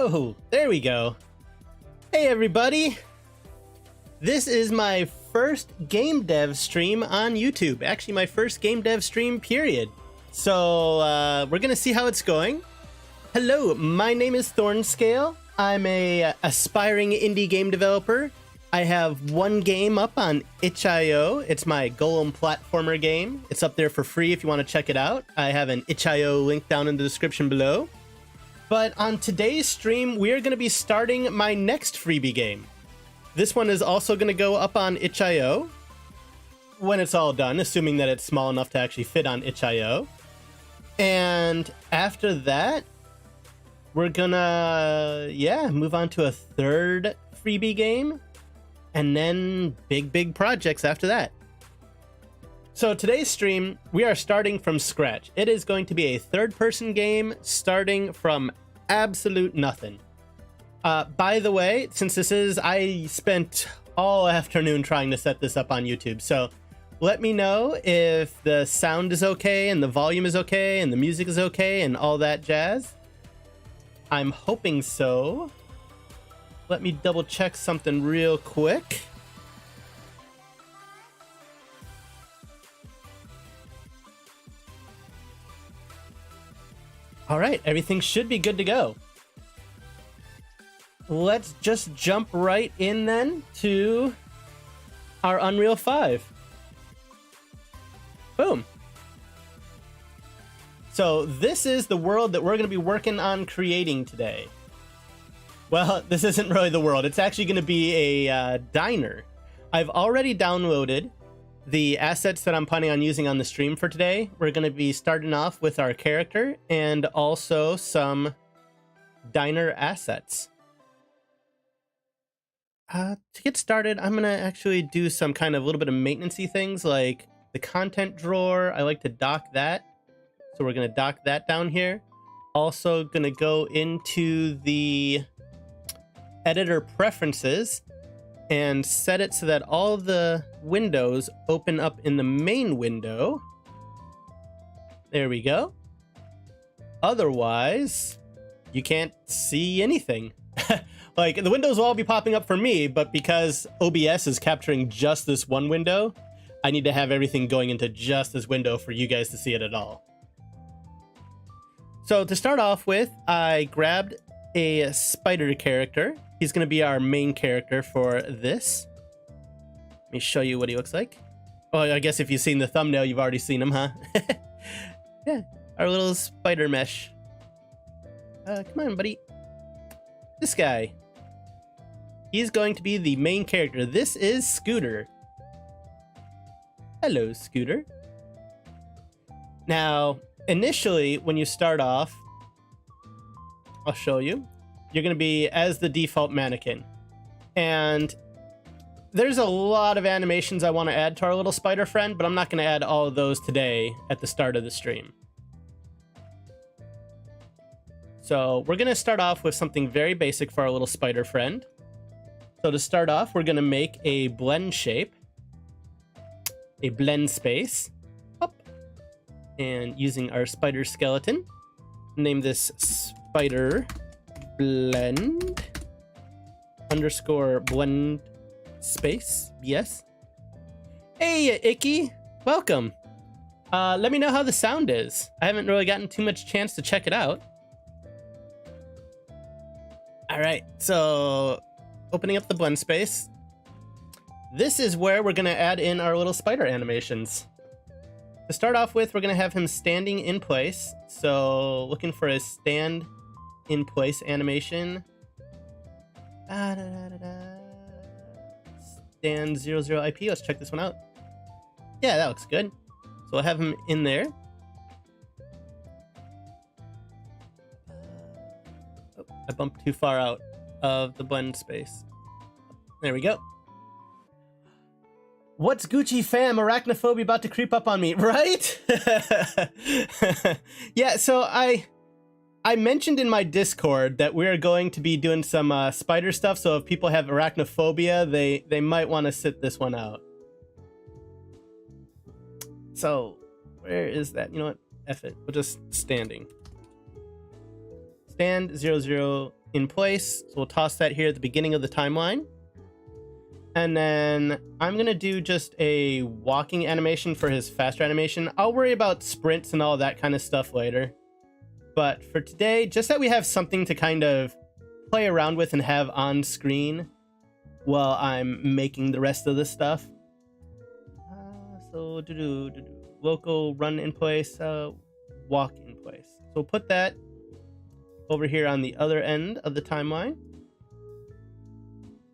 Oh, there we go. Hey everybody! This is my first game dev stream on YouTube. Actually, my first game dev stream, period. So, we're gonna see how it's going. Hello, my name is Thornscale. I'm a aspiring indie game developer. I have one game up on itch.io. It's my Golem platformer game. It's up there for free if you want to check it out. I have an itch.io link down in the description below. But on today's stream, we're going to be starting my next freebie game. This one is also going to go up on itch.io when it's all done, assuming that it's small enough to actually fit on itch.io. And after that, we're gonna, move on to a third freebie game, and then big projects after that. So today's stream, we are starting from scratch. It is going to be a third-person game starting from absolute nothing. By the way, since I spent all afternoon trying to set this up on YouTube, so let me know if the sound is okay, and the volume is okay, and the music is okay, and all that jazz. I'm hoping so. Let me double check something real quick. All right, everything should be good to go. Let's just jump right in then to our Unreal 5. Boom. So this is the world that we're going to be working on creating today. Well, this isn't really the world. It's actually going to be a diner. I've already downloaded the assets that I'm planning on using on the stream for today. We're going to be starting off with our character and also some diner assets. To get started, I'm going to actually do some kind of a little bit of maintenance-y things like the content drawer. I like to dock that. So we're going to dock that down here. Also going to go into the editor preferences and set it so that all the windows open up in the main window. There we go. Otherwise, you can't see anything. Like, the windows will all be popping up for me, but because OBS is capturing just this one window, I need to have everything going into just this window for you guys to see it at all. So to start off with, I grabbed a spider character. He's going to be our main character for this. Let me show you what he looks like. Oh, I guess if you've seen the thumbnail, you've already seen him, huh? Yeah, our little spider mesh. Come on, buddy. This guy. He's going to be the main character. This is Scooter. Hello, Scooter. Now, initially, when you start off, I'll show you. You're going to be as the default mannequin. And there's a lot of animations I want to add to our little spider friend, but I'm not going to add all of those today at the start of the stream. So we're going to start off with something very basic for our little spider friend. So to start off, we're going to make a blend shape, a blend space, up, and using our spider skeleton, name this spider blend underscore blend space. Yes. Hey, Icky, welcome. Let me know how the sound is. I haven't really gotten too much chance to check it out. All right, so opening up the blend space. This is where we're going to add in our little spider animations. To start off with, we're going to have him standing in place. So looking for a stand in place animation. Stand 00 IP. Let's check this one out. Yeah, that looks good. So we'll have him in there. Oh, I bumped too far out of the blend space. There we go. What's Gucci fam? Arachnophobia about to creep up on me, right? Yeah, so I mentioned in my Discord that we're going to be doing some spider stuff, so if people have arachnophobia, they might want to sit this one out. So, where is that? You know what? F it. We'll just standing. Stand 00 in place. So we'll toss that here at the beginning of the timeline. And then I'm going to do just a walking animation for his faster animation. I'll worry about sprints and all that kind of stuff later. But for today, just that we have something to kind of play around with and have on screen while I'm making the rest of this stuff. So local run in place, walk in place. So we'll put that over here on the other end of the timeline.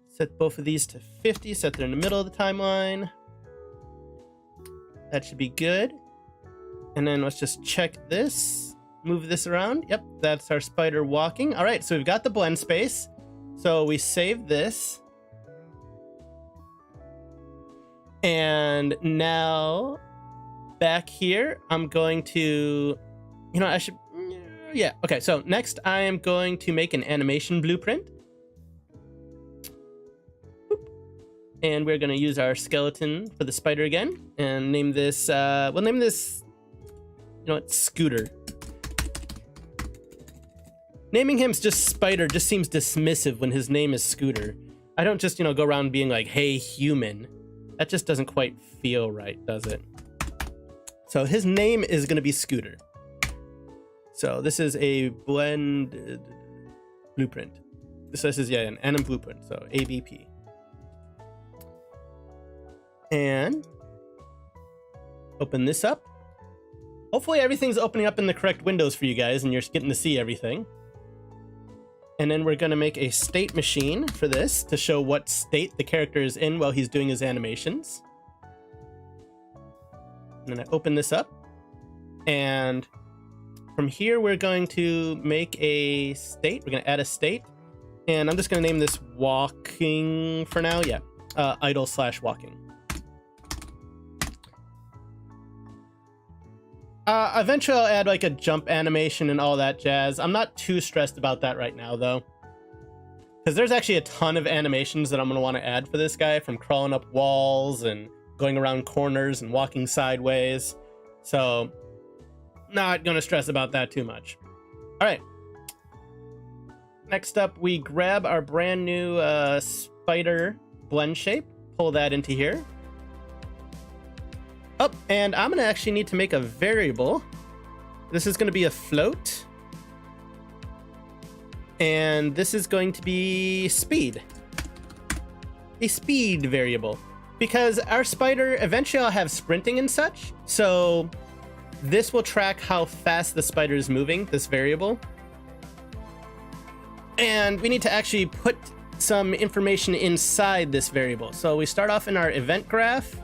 Set both of these to 50, set them in the middle of the timeline. That should be good. And then let's just check this. Move this around. Yep, that's our spider walking. All right, so we've got the blend space. So we save this. And now back here, I'm going to, okay, so next I am going to make an animation blueprint. And we're going to use our skeleton for the spider again and name this, we'll name this, Scooter. Naming him just Spider just seems dismissive when his name is Scooter. I don't just, go around being like, hey, human. That just doesn't quite feel right, does it? So his name is going to be Scooter. So this is a blend blueprint. This is, an anim blueprint, so ABP. And open this up. Hopefully everything's opening up in the correct windows for you guys and you're getting to see everything. And then we're going to make a state machine for this to show what state the character is in while he's doing his animations. And then I open this up. And from here, we're going to make a state. We're going to add a state. And I'm just going to name this walking for now. Yeah, idle/walking. Eventually I'll add like a jump animation and all that jazz. I'm not too stressed about that right now though, because there's actually a ton of animations that I'm going to want to add for this guy, from crawling up walls and going around corners and walking sideways. So not going to stress about that too much. All right. Next up, we grab our brand new spider blend shape, pull that into here. Oh, and I'm going to actually need to make a variable. This is going to be a float. And this is going to be speed. A speed variable. Because our spider, eventually I'll have sprinting and such. So this will track how fast the spider is moving, this variable. And we need to actually put some information inside this variable. So we start off in our event graph.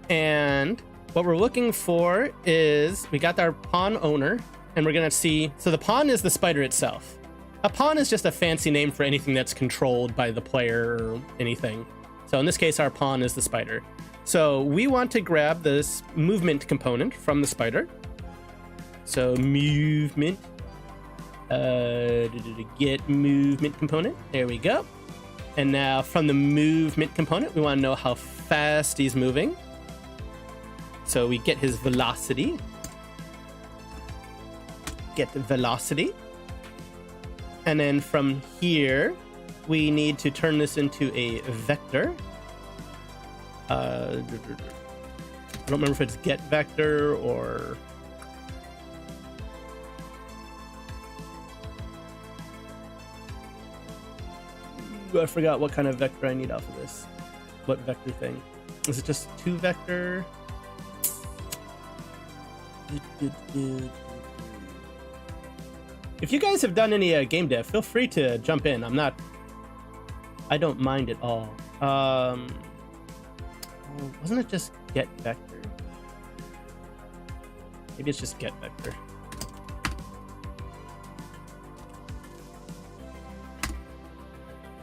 And what we're looking for is, we got our pawn owner, and we're going to see, so the pawn is the spider itself. A pawn is just a fancy name for anything that's controlled by the player or anything. So in this case, our pawn is the spider. So we want to grab this movement component from the spider. So movement, get movement component. There we go. And now from the movement component, we want to know how fast he's moving. So we get his velocity. Get the velocity. And then from here, we need to turn this into a vector. I don't remember if it's get vector or... I forgot what kind of vector I need off of this. What vector thing? Is it just 2 vector? If you guys have done any game dev, feel free to jump in. I don't mind at all. Wasn't it just get vector? Maybe it's just get vector.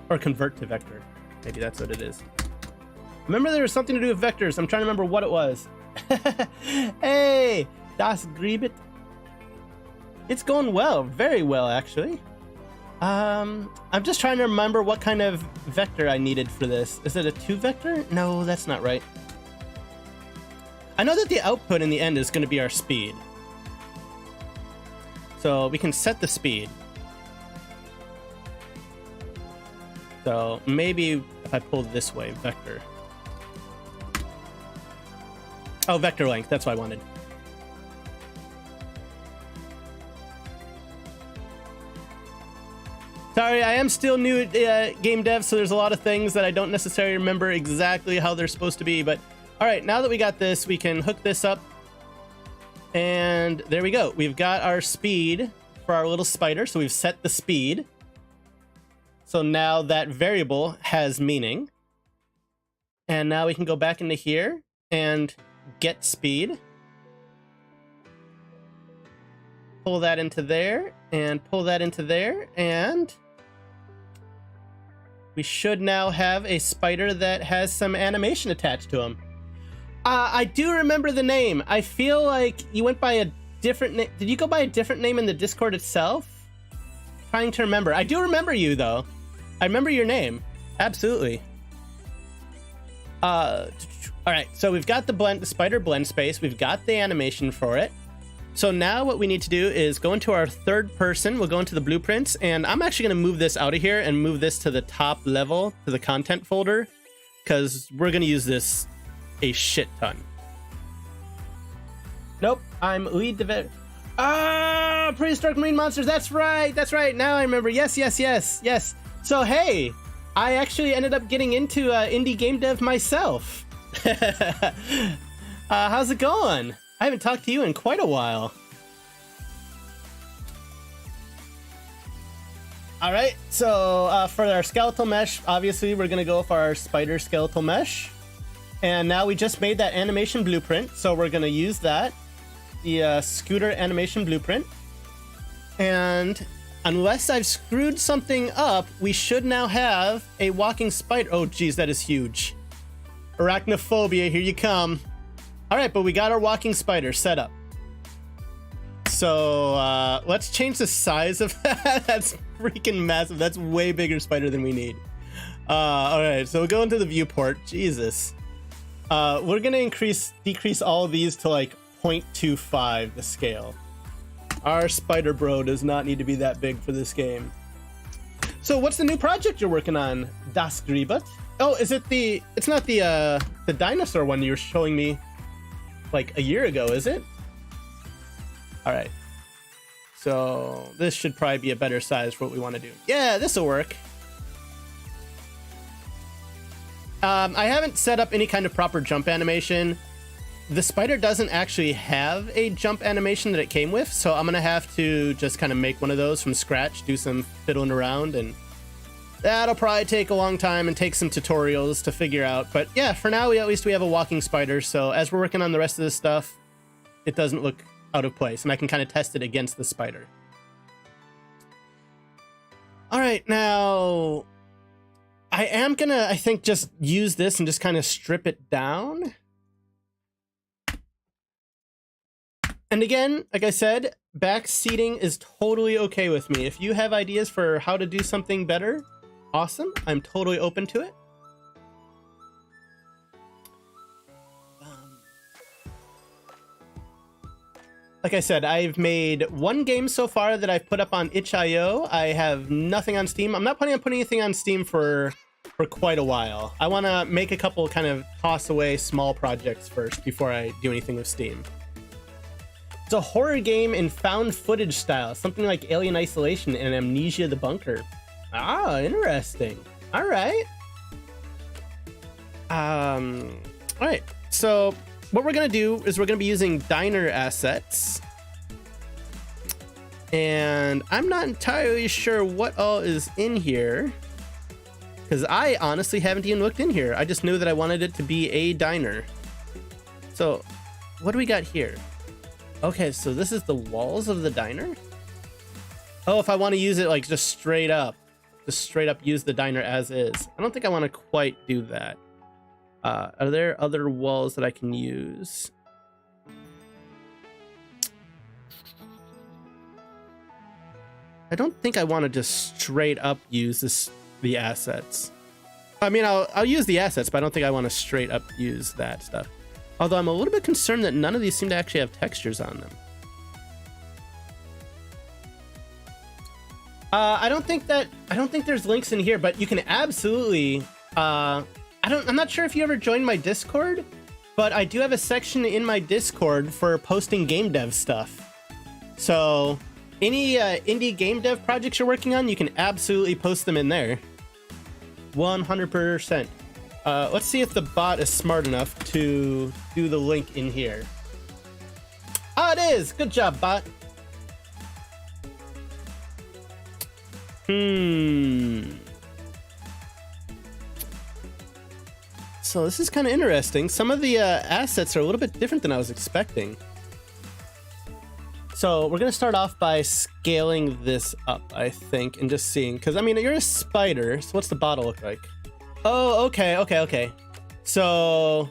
Or convert to vector. Maybe that's what it is. Remember there was something to do with vectors. I'm trying to remember what it was. Hey, das Griebet. It's going well, very well actually. I'm just trying to remember what kind of vector I needed for this. Is it a 2 vector? No, that's not right. I know that the output in the end is going to be our speed. So we can set the speed. So maybe if I pull this way, vector. Oh, vector length, that's what I wanted. Sorry, I am still new at game dev, so there's a lot of things that I don't necessarily remember exactly how they're supposed to be. But all right, now that we got this, we can hook this up. And there we go. We've got our speed for our little spider. So we've set the speed. So now that variable has meaning. And now we can go back into here and get speed. Pull that into there and pull that into there. And we should now have a spider that has some animation attached to him. I do remember the name. I feel like you went by a different name. Did you go by a different name in the Discord itself? Trying to remember. I do remember you, though. I remember your name. Absolutely. All right, so we've got the spider blend space. We've got the animation for it. So now what we need to do is go into our third person. We'll go into the blueprints, and I'm actually going to move this out of here and move this to the top level, to the content folder, because we're going to use this a shit ton. Nope, I'm lead developer. Ah, prehistoric marine monsters. That's right. That's right. Now I remember. Yes. So, hey, I actually ended up getting into IndieGameDev myself. How's it going? I haven't talked to you in quite a while. All right, so for our skeletal mesh, obviously we're gonna go for our spider skeletal mesh. And now we just made that animation blueprint, so we're gonna use that, the scooter animation blueprint. And unless I've screwed something up, we should now have a walking spider. Oh geez, that is huge. Arachnophobia, here you come. All right, but we got our walking spider set up. So let's change the size of that. That's freaking massive. That's way bigger spider than we need. All right, so we'll go into the viewport. Jesus. We're gonna decrease all of these to like 0.25 the scale. Our spider bro does not need to be that big for this game. So what's the new project you're working on, Das Gribet? Oh, is it it's not the dinosaur one you were showing me like a year ago, is it? All right. So this should probably be a better size for what we want to do. Yeah, this will work. I haven't set up any kind of proper jump animation. The spider doesn't actually have a jump animation that it came with, so I'm gonna have to just kind of make one of those from scratch, do some fiddling around, and that'll probably take a long time and take some tutorials to figure out. But yeah, for now, at least we have a walking spider, so as we're working on the rest of this stuff, it doesn't look out of place, and I can kind of test it against the spider. All right, now I am gonna, I think, just use this and just kind of strip it down. And again, like I said, back seating is totally okay with me. If you have ideas for how to do something better, awesome. I'm totally open to it. Like I said, I've made one game so far that I've put up on itch.io. I have nothing on Steam. I'm not planning on putting anything on Steam for quite a while. I want to make a couple kind of toss away small projects first before I do anything with Steam. It's a horror game in found footage style, something like Alien Isolation and Amnesia the Bunker. Ah, interesting. All right. All right. So what we're gonna do is we're gonna be using diner assets, and I'm not entirely sure what all is in here because I honestly haven't even looked in here. I just knew that I wanted it to be a diner. So what do we got here? Okay, so this is the walls of the diner. Oh, if I want to use it like just straight up use the diner as is. I don't think I want to quite do that. Are there other walls that I can use? I don't think I want to just straight up use the assets. I mean, I'll use the assets, but I don't think I want to straight up use that stuff. Although I'm a little bit concerned that none of these seem to actually have textures on them. I don't think there's links in here, but you can absolutely, I'm not sure if you ever joined my Discord, but I do have a section in my Discord for posting game dev stuff. So any indie game dev projects you're working on, you can absolutely post them in there. 100%. Let's see if the bot is smart enough to do the link in here. Ah, it is. Good job, bot. So this is kind of interesting. Some of the assets are a little bit different than I was expecting. So we're gonna start off by scaling this up, I think, and just seeing, because I mean, you're a spider, so what's the bottle look like? Oh, okay. So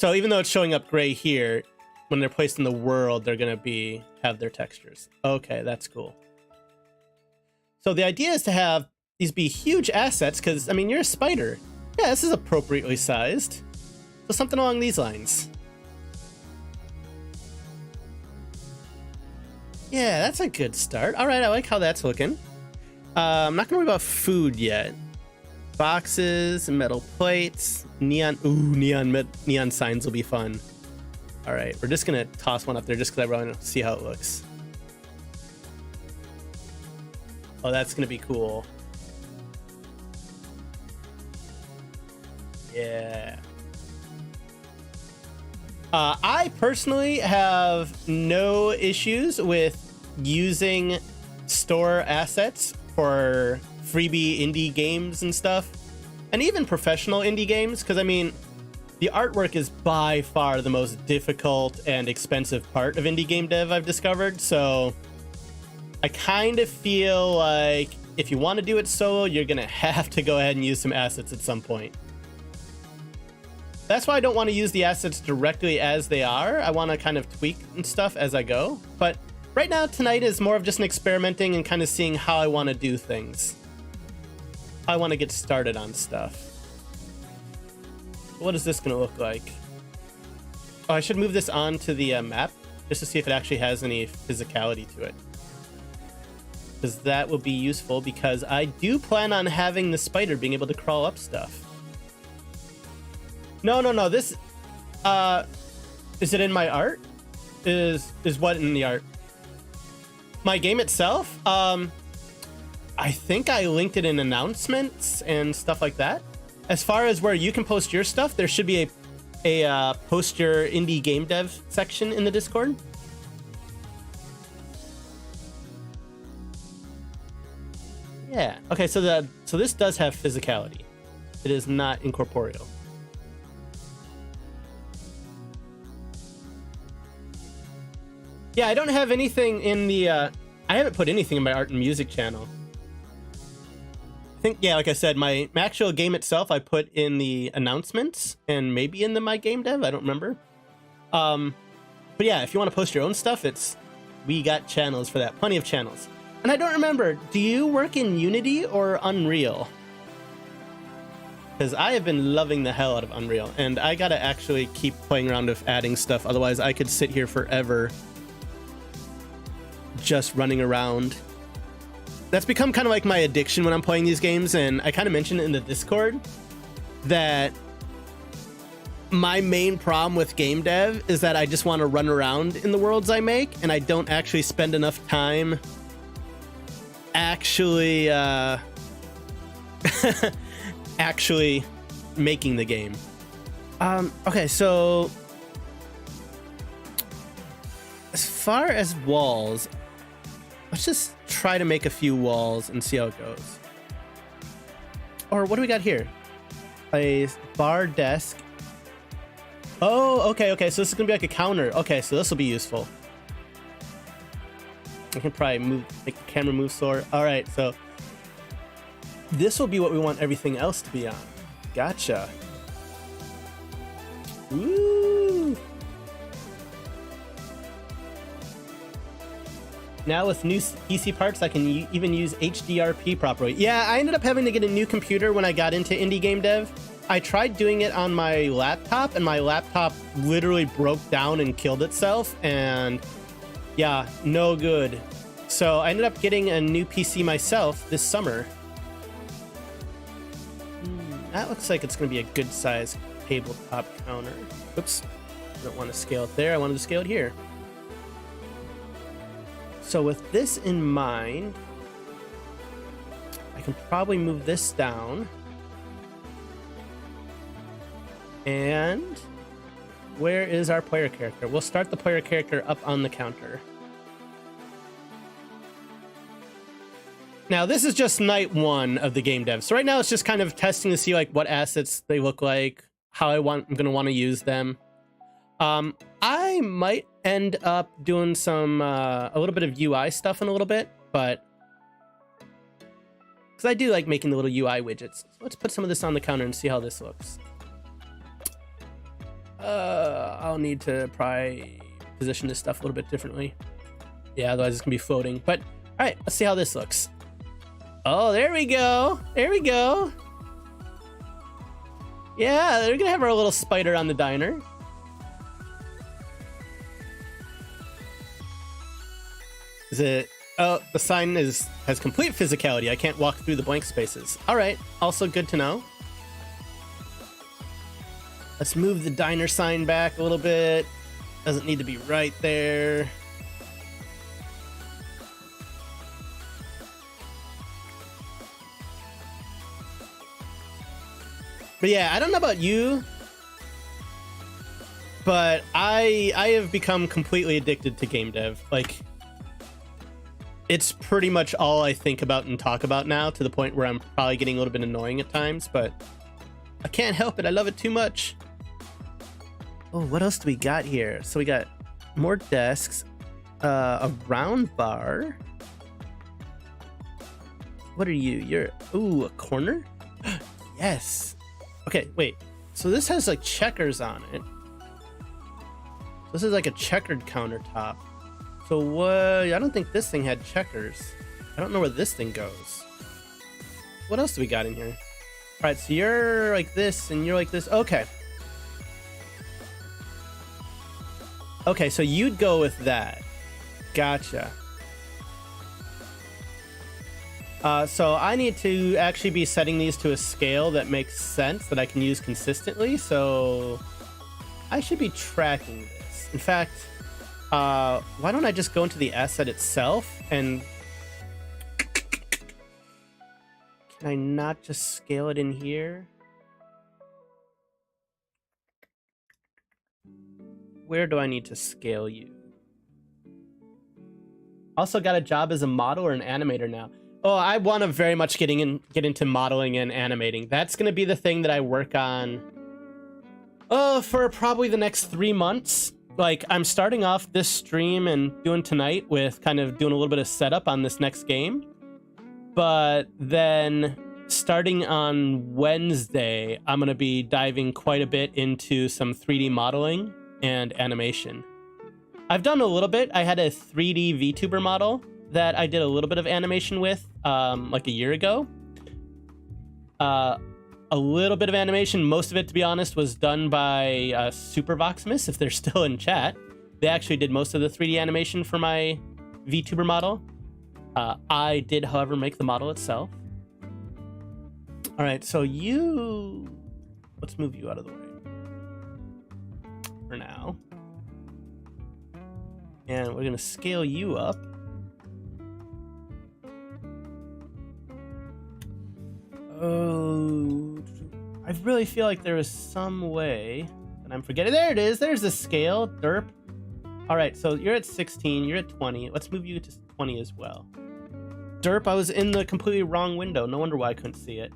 even though it's showing up gray here, when they're placed in the world, they're gonna have their textures. Okay, that's cool. So the idea is to have these be huge assets, because I mean, you're a spider. Yeah, this is appropriately sized. So something along these lines. Yeah, that's a good start. All right, I like how that's looking. I'm not gonna worry about food yet. Boxes, metal plates, neon. Ooh, neon signs will be fun. All right, we're just gonna toss one up there just because I really want to see how it looks. Oh, that's gonna be cool. Yeah. I personally have no issues with using store assets for freebie indie games and stuff, and even professional indie games, because I mean, the artwork is by far the most difficult and expensive part of indie game dev I've discovered. So I kind of feel like if you want to do it solo, you're gonna have to go ahead and use some assets at some point. That's why I don't want to use the assets directly as they are. I want to kind of tweak and stuff as I go. But right now, tonight is more of just an experimenting and kind of seeing how I want to do things. I want to get started on stuff. What is this going to look like? Oh, I should move this onto the map just to see if it actually has any physicality to it. Because that will be useful, because I do plan on having the spider being able to crawl up stuff. No. This, is it in my art? Is what in the art? My game itself? I think I linked it in announcements and stuff like that. As far as where you can post your stuff, there should be a post your indie game dev section in the Discord. Yeah. Okay. So this does have physicality. It is not incorporeal. Yeah, I don't have anything in the, I haven't put anything in my art and music channel. I think, yeah, like I said, my actual game itself, I put in the announcements and maybe in the My Game Dev, I don't remember. But yeah, if you want to post your own stuff, we got channels for that, plenty of channels. And I don't remember, do you work in Unity or Unreal? Because I have been loving the hell out of Unreal, and I gotta actually keep playing around with adding stuff, otherwise I could sit here forever just running around. That's become kind of like my addiction when I'm playing these games, and I kind of mentioned it in the Discord that my main problem with game dev is that I just want to run around in the worlds I make, and I don't actually spend enough time actually actually making the game. Okay, so as far as walls, let's just try to make a few walls and see how it goes. Or what do we got here? A bar desk. Oh, okay. So this is gonna be like a counter. Okay, so this will be useful. I can probably make the camera move slower. All right, so this will be what we want everything else to be on. Gotcha. Woo! Now with new PC parts, I can even use HDRP properly. Yeah, I ended up having to get a new computer when I got into indie game dev. I tried doing it on my laptop, and my laptop literally broke down and killed itself, and yeah, no good. So I ended up getting a new PC myself this summer. That looks like it's going to be a good size tabletop counter. Oops, I don't want to scale it there. I wanted to scale it here. So with this in mind, I can probably move this down. And where is our player character? We'll start the player character up on the counter. Now, this is just night one of the game dev. So right now it's just kind of testing to see like what assets they look like, how I'm going to want to use them. I might end up doing some a little bit of UI stuff in a little bit, but because I do like making the little UI widgets. So let's put some of this on the counter and see how this looks. I'll need to probably position this stuff a little bit differently. Yeah, otherwise it's gonna be floating. But all right, let's see how this looks. Oh, there we go. There we go. Yeah, they're gonna have our little spider on the diner. Is it? Oh, the sign has complete physicality. I can't walk through the blank spaces. All right, also good to know. Let's move the diner sign back a little bit. Doesn't need to be right there. But yeah, I don't know about you, but I have become completely addicted to game dev. Like, it's pretty much all I think about and talk about now, to the point where I'm probably getting a little bit annoying at times, but I can't help it. I love it too much. Oh, what else do we got here? So we got more desks, a round bar. What are you? You're, ooh, a corner? Yes. Okay, wait. So this has like checkers on it. So this is like a checkered countertop. So what? I don't think this thing had checkers. I don't know where this thing goes. What else do we got in here? All right, so you're like this and you're like this. Okay. Okay, so you'd go with that. Gotcha. So I need to actually be setting these to a scale that makes sense, that I can use consistently. So I should be tracking this. In fact, why don't I just go into the asset itself and... Can I not just scale it in here? Where do I need to scale you? Also got a job as a model or an animator now. Oh, I want to very much get into modeling and animating. That's going to be the thing that I work on for probably the next 3 months. Like, I'm starting off this stream and doing tonight with kind of doing a little bit of setup on this next game. But then starting on Wednesday, I'm going to be diving quite a bit into some 3D modeling and animation. I've done a little bit. I had a 3D VTuber model that I did a little bit of animation with like a year ago. A little bit of animation, most of it, to be honest, was done by SuperVoxmus, if they're still in chat. They actually did most of the 3D animation for my VTuber model. I did, however, make the model itself. All right, so let's move you out of the way for now. And we're gonna scale you up. Oh, I really feel like there is some way that I'm forgetting. There it is. There's the scale. Derp. All right, so you're at 16. You're at 20. Let's move you to 20 as well. Derp, I was in the completely wrong window. No wonder why I couldn't see it.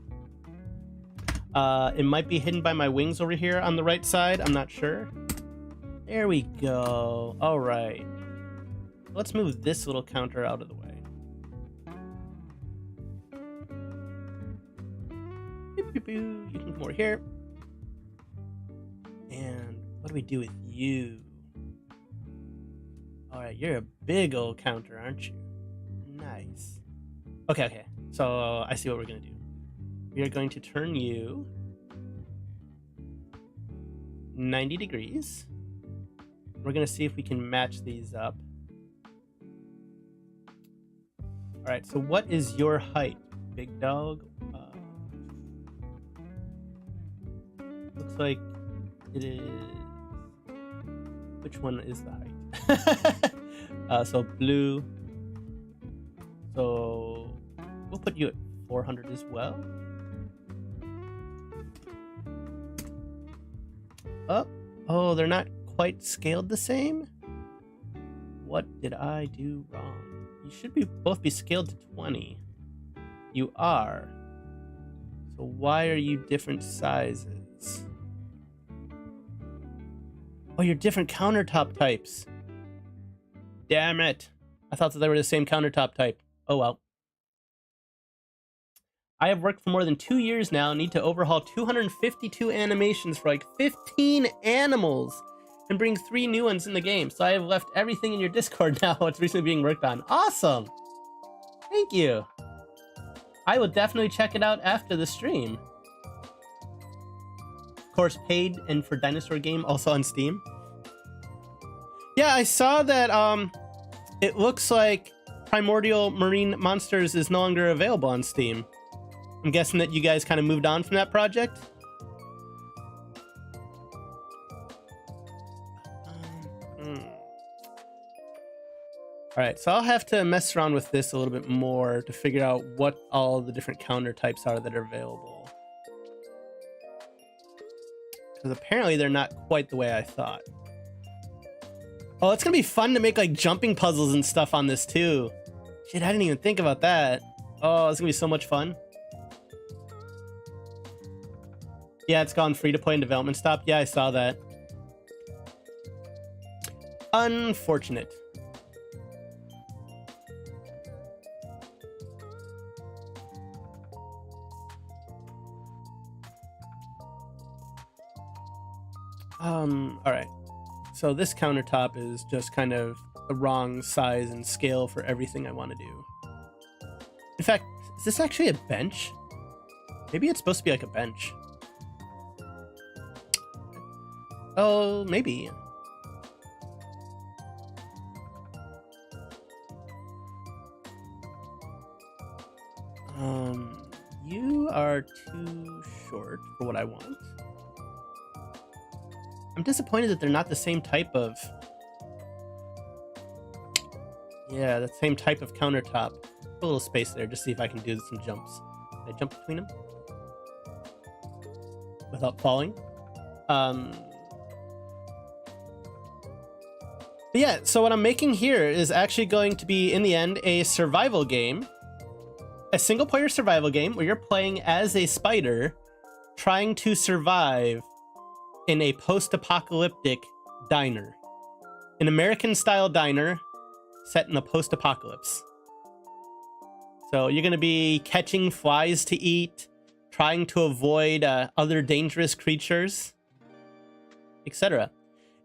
It might be hidden by my wings over here on the right side. I'm not sure. There we go. All right. Let's move this little counter out of the way. You can come over here. And what do we do with you? All right, you're a big old counter, aren't you? Nice. Okay. So I see what we're gonna do. We are going to turn you 90 degrees. We're gonna see if we can match these up. right, so what is your height, big dog? Looks like it is... Which one is the height? So blue. So we'll put you at 400 as well. Oh, they're not quite scaled the same? What did I do wrong? You should both be scaled to 20. You are. So why are you different sizes? Oh, you're different countertop types. Damn it. I thought that they were the same countertop type. Oh well. I have worked for more than 2 years now and need to overhaul 252 animations for like 15 animals and bring 3 new ones in the game. So I have left everything in your Discord now. It's recently being worked on. Awesome. Thank you. I will definitely check it out after the stream. Of course, paid and for Dinosaur Game also on Steam. Yeah, I saw that it looks like Primordial Marine Monsters is no longer available on Steam. I'm guessing that you guys kind of moved on from that project. All right, so I'll have to mess around with this a little bit more to figure out what all the different counter types are that are available. Because apparently they're not quite the way I thought. Oh, it's gonna be fun to make like jumping puzzles and stuff on this too. Shit, I didn't even think about that. Oh, it's gonna be so much fun. Yeah, it's gone free to play and development stopped. Yeah, I saw that. Unfortunate. All right. So this countertop is just kind of the wrong size and scale for everything I want to do. In fact, is this actually a bench? Maybe it's supposed to be like a bench. Oh, maybe. You are too short for what I want. I'm disappointed that they're not the same type of... Yeah, the same type of countertop. Put a little space there, just see if I can do some jumps. Can I jump between them? Without falling? But yeah, so what I'm making here is actually going to be, in the end, a survival game. A single-player survival game where you're playing as a spider trying to survive in a post-apocalyptic diner. An American-style diner set in a post-apocalypse. So you're going to be catching flies to eat, trying to avoid other dangerous creatures, etc.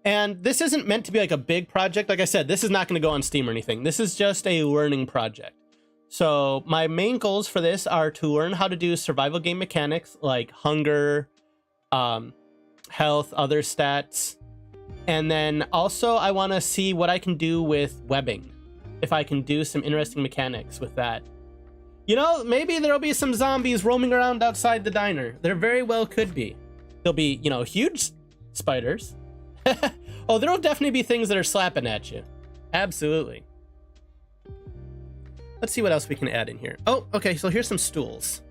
And this isn't meant to be like a big project. Like I said, this is not going to go on Steam or anything. This is just a learning project. So my main goals for this are to learn how to do survival game mechanics like hunger, health, other stats. And then also I want to see what I can do with webbing. If I can do some interesting mechanics with that. You know, maybe there'll be some zombies roaming around outside the diner. There very well could be. There'll be, you know, huge spiders. Oh, there'll definitely be things that are slapping at you. Absolutely. Let's see what else we can add in here. Oh, okay, so here's some stools.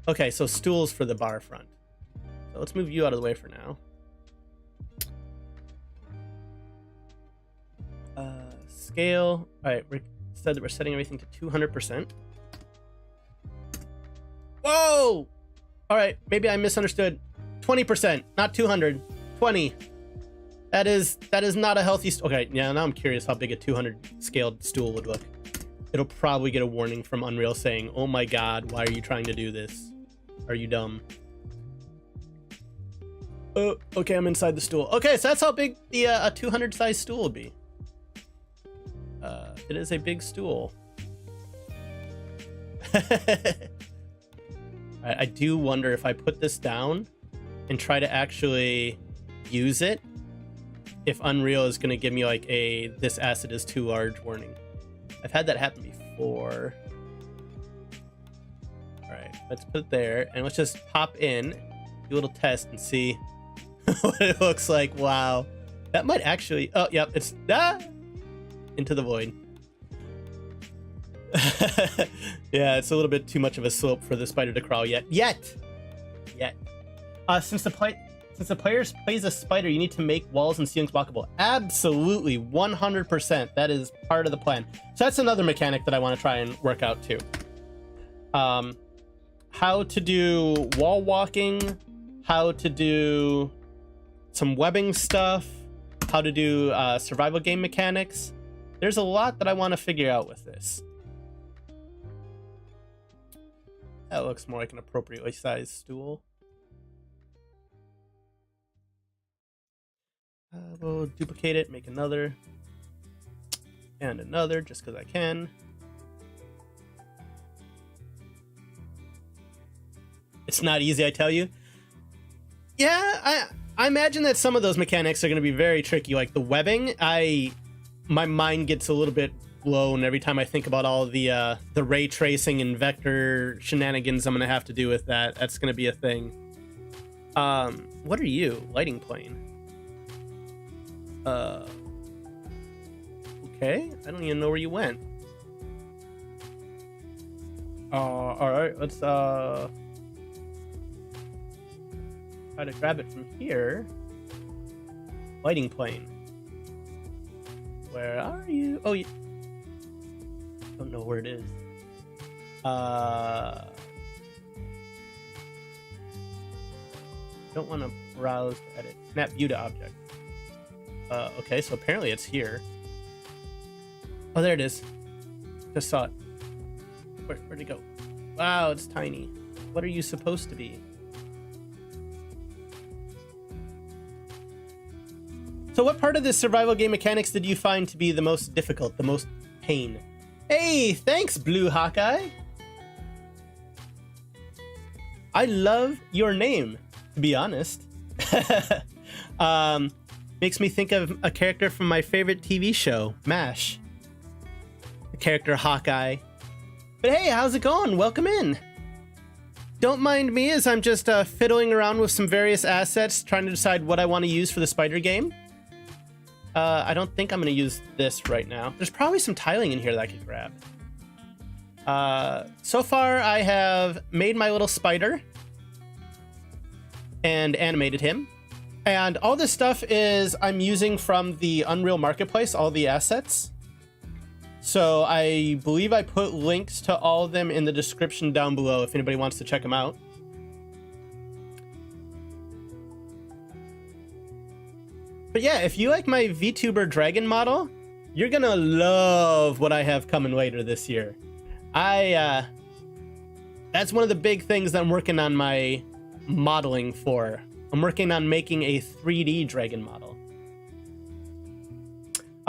Okay, so stools for the bar front. So let's move you out of the way for now. Scale. All right, we said that we're setting everything to 200%. Whoa! All right, maybe I misunderstood. 20%, not 200. 20. That is not a healthy... Okay, yeah, now I'm curious how big a 200 scaled stool would look. It'll probably get a warning from Unreal saying, oh my god, why are you trying to do this? Are you dumb? Oh, okay, I'm inside the stool. Okay, so that's how big the a 200 size stool would be. It is a big stool. I do wonder if I put this down and try to actually use it, if Unreal is going to give me like a this asset is too large warning. I've had that happen before. All right, let's put it there, and let's just pop in, do a little test, and see what it looks like. Wow, that might actually. Oh, yep, it's into the void. Yeah, it's a little bit too much of a slope for the spider to crawl yet. Since the player plays a spider, you need to make walls and ceilings walkable. Absolutely, 100%. That is part of the plan. So that's another mechanic that I want to try and work out too. How to do wall walking, how to do some webbing stuff, how to do survival game mechanics. There's a lot that I want to figure out with this. That looks more like an appropriately sized stool. We'll duplicate it, make another, and another, just because I can. It's not easy, I tell you. Yeah, I imagine that some of those mechanics are going to be very tricky, like the webbing. My mind gets a little bit blown every time I think about all the ray tracing and vector shenanigans I'm going to have to do with that. That's going to be a thing. What are you? Lighting plane. Okay, I don't even know where you went. All right, let's try to grab it from here. Lighting plane. Where are you? Oh, you don't know where it is. Don't want to browse to edit. Snap view to object. Okay, so apparently it's here. Oh, there it is. Just saw it. Where'd it go? Wow, it's tiny. What are you supposed to be? So what part of this survival game mechanics did you find to be the most difficult, the most pain? Hey, thanks, Blue Hawkeye. I love your name, to be honest. Makes me think of a character from my favorite TV show, MASH. The character Hawkeye. But hey, how's it going? Welcome in. Don't mind me as I'm just fiddling around with some various assets, trying to decide what I want to use for the spider game. I don't think I'm going to use this right now. There's probably some tiling in here that I could grab. So far, I have made my little spider and animated him. And all this stuff is I'm using from the Unreal Marketplace, all the assets. So I believe I put links to all of them in the description down below if anybody wants to check them out. But yeah, if you like my VTuber dragon model, you're gonna love what I have coming later this year. That's one of the big things that I'm working on my modeling for. I'm working on making a 3D dragon model.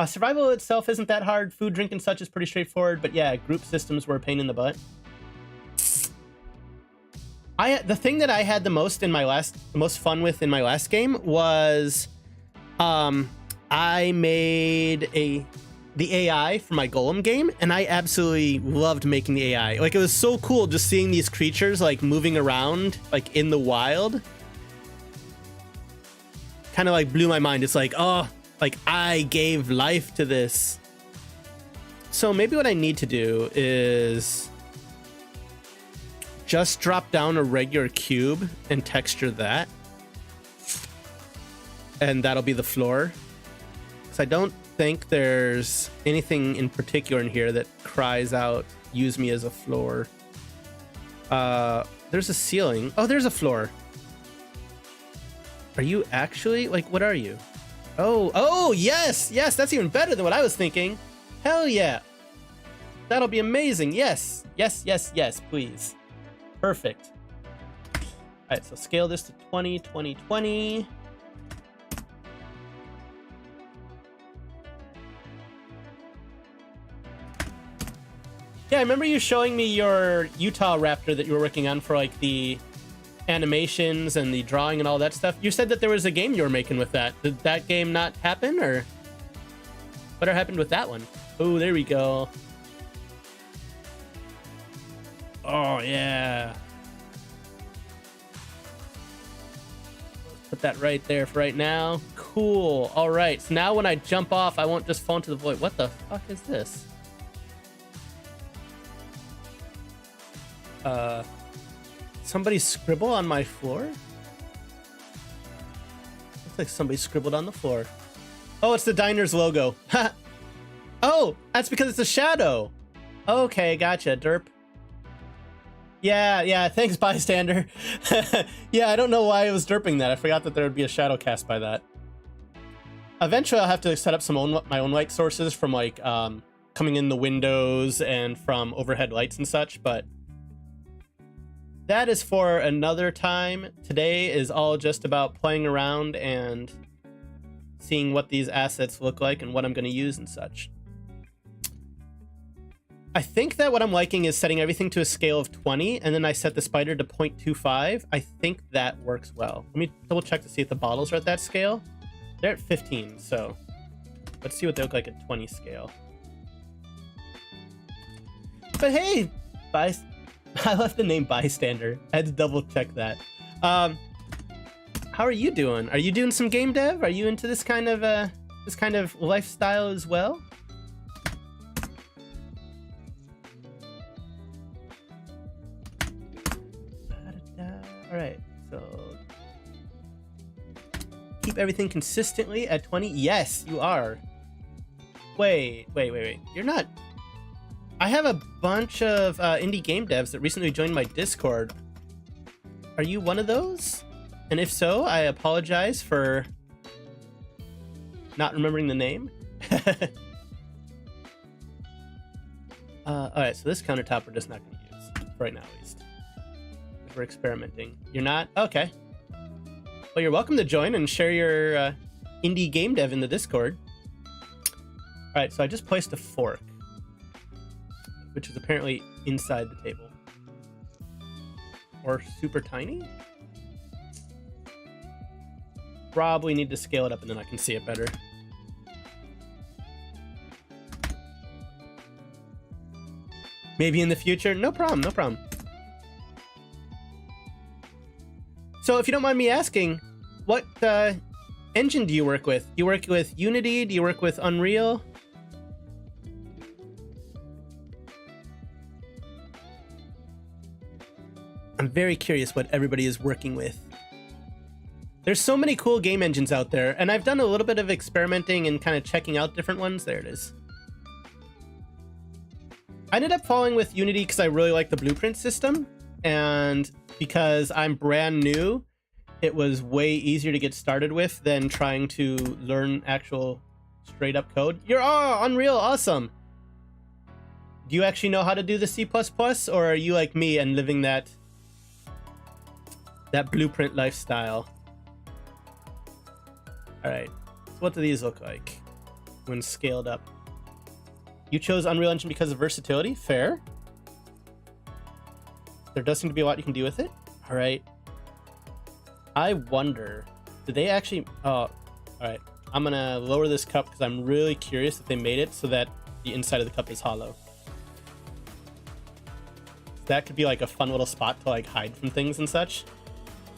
Survival itself isn't that hard. Food, drink, and such is pretty straightforward. But yeah, group systems were a pain in the butt. The thing that I had the most fun with in my last game was, I made the AI for my Golem game, and I absolutely loved making the AI. Like, it was so cool just seeing these creatures like moving around like in the wild. Kind of like blew my mind. It's like, oh, like I gave life to this. So maybe what I need to do is just drop down a regular cube and texture that. And that'll be the floor. Because I don't think there's anything in particular in here that cries out, use me as a floor. There's a ceiling. Oh, there's a floor. Are you actually, like, what are you? Oh, yes, that's even better than what I was thinking. Hell yeah. That'll be amazing. Yes, please. Perfect. All right, so scale this to 20, 20, 20. Yeah, I remember you showing me your Utah raptor that you were working on for like the animations and the drawing and all that stuff. You said that there was a game you were making with that. Did that game not happen, or what happened with that one? Oh, there we go. Oh, yeah. Put that right there for right now. Cool. All right. So now when I jump off, I won't just fall into the void. What the fuck is this? Somebody scribble on my floor? Looks like somebody scribbled on the floor. Oh, it's the diner's logo. Oh, that's because it's a shadow. Okay, gotcha, derp. Yeah, thanks, bystander. Yeah, I don't know why I was derping that. I forgot that there would be a shadow cast by that. Eventually, I'll have to set up my own light sources from like coming in the windows and from overhead lights and such, but that is for another time. Today is all just about playing around and seeing what these assets look like and what I'm going to use and such. I think that what I'm liking is setting everything to a scale of 20, and then I set the spider to 0.25. I think that works well. Let me double check to see if the bottles are at that scale. They're at 15, so let's see what they look like at 20 scale. But hey, I left the name bystander. I had to double check that. How are you doing? Are you doing some game dev? Are you into this kind of lifestyle as well? All right, so keep everything consistently at 20. Yes, you are. Wait. You're not. I have a bunch of indie game devs that recently joined my Discord. Are you one of those? And if so, I apologize for not remembering the name. All right, so this countertop we're just not going to use right now, at least. We're experimenting. You're not? Okay. Well, you're welcome to join and share your indie game dev in the Discord. All right, so I just placed a fork, which is apparently inside the table. Or super tiny? Probably need to scale it up and then I can see it better. Maybe in the future? No problem, no problem. So if you don't mind me asking, what engine do you work with? Do you work with Unity? Do you work with Unreal? I'm very curious what everybody is working with. There's so many cool game engines out there, and I've done a little bit of experimenting and kind of checking out different ones. There it is. I ended up following with Unity because I really like the blueprint system, and because I'm brand new, it was way easier to get started with than trying to learn actual straight up code. You're Unreal, awesome. Do you actually know how to do the C++, or are you like me and living that blueprint lifestyle? All right, so what do these look like when scaled up? You chose Unreal Engine because of versatility, fair. There does seem to be a lot you can do with it. All right. I wonder, did they actually... Oh, all right. I'm going to lower this cup because I'm really curious if they made it so that the inside of the cup is hollow. That could be like a fun little spot to like hide from things and such.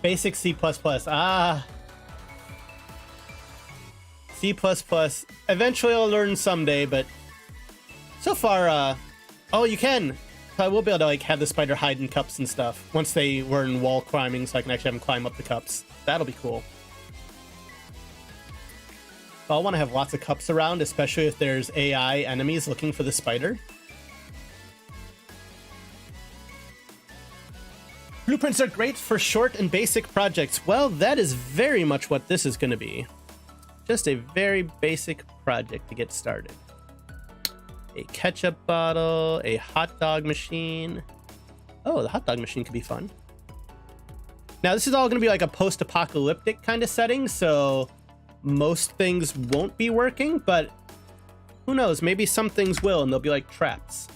Basic C++. Ah. C++. Eventually I'll learn someday, but so far, oh, you can. So I will be able to like have the spider hide in cups and stuff once they learn wall climbing, so I can actually have them climb up the cups. That'll be cool. So I'll want to have lots of cups around, especially if there's AI enemies looking for the spider. Blueprints are great for short and basic projects. Well, that is very much what this is going to be. Just a very basic project to get started. A ketchup bottle, a hot dog machine. Oh, the hot dog machine could be fun. Now, this is all going to be like a post-apocalyptic kind of setting, so most things won't be working, but who knows? Maybe some things will, and they'll be like traps.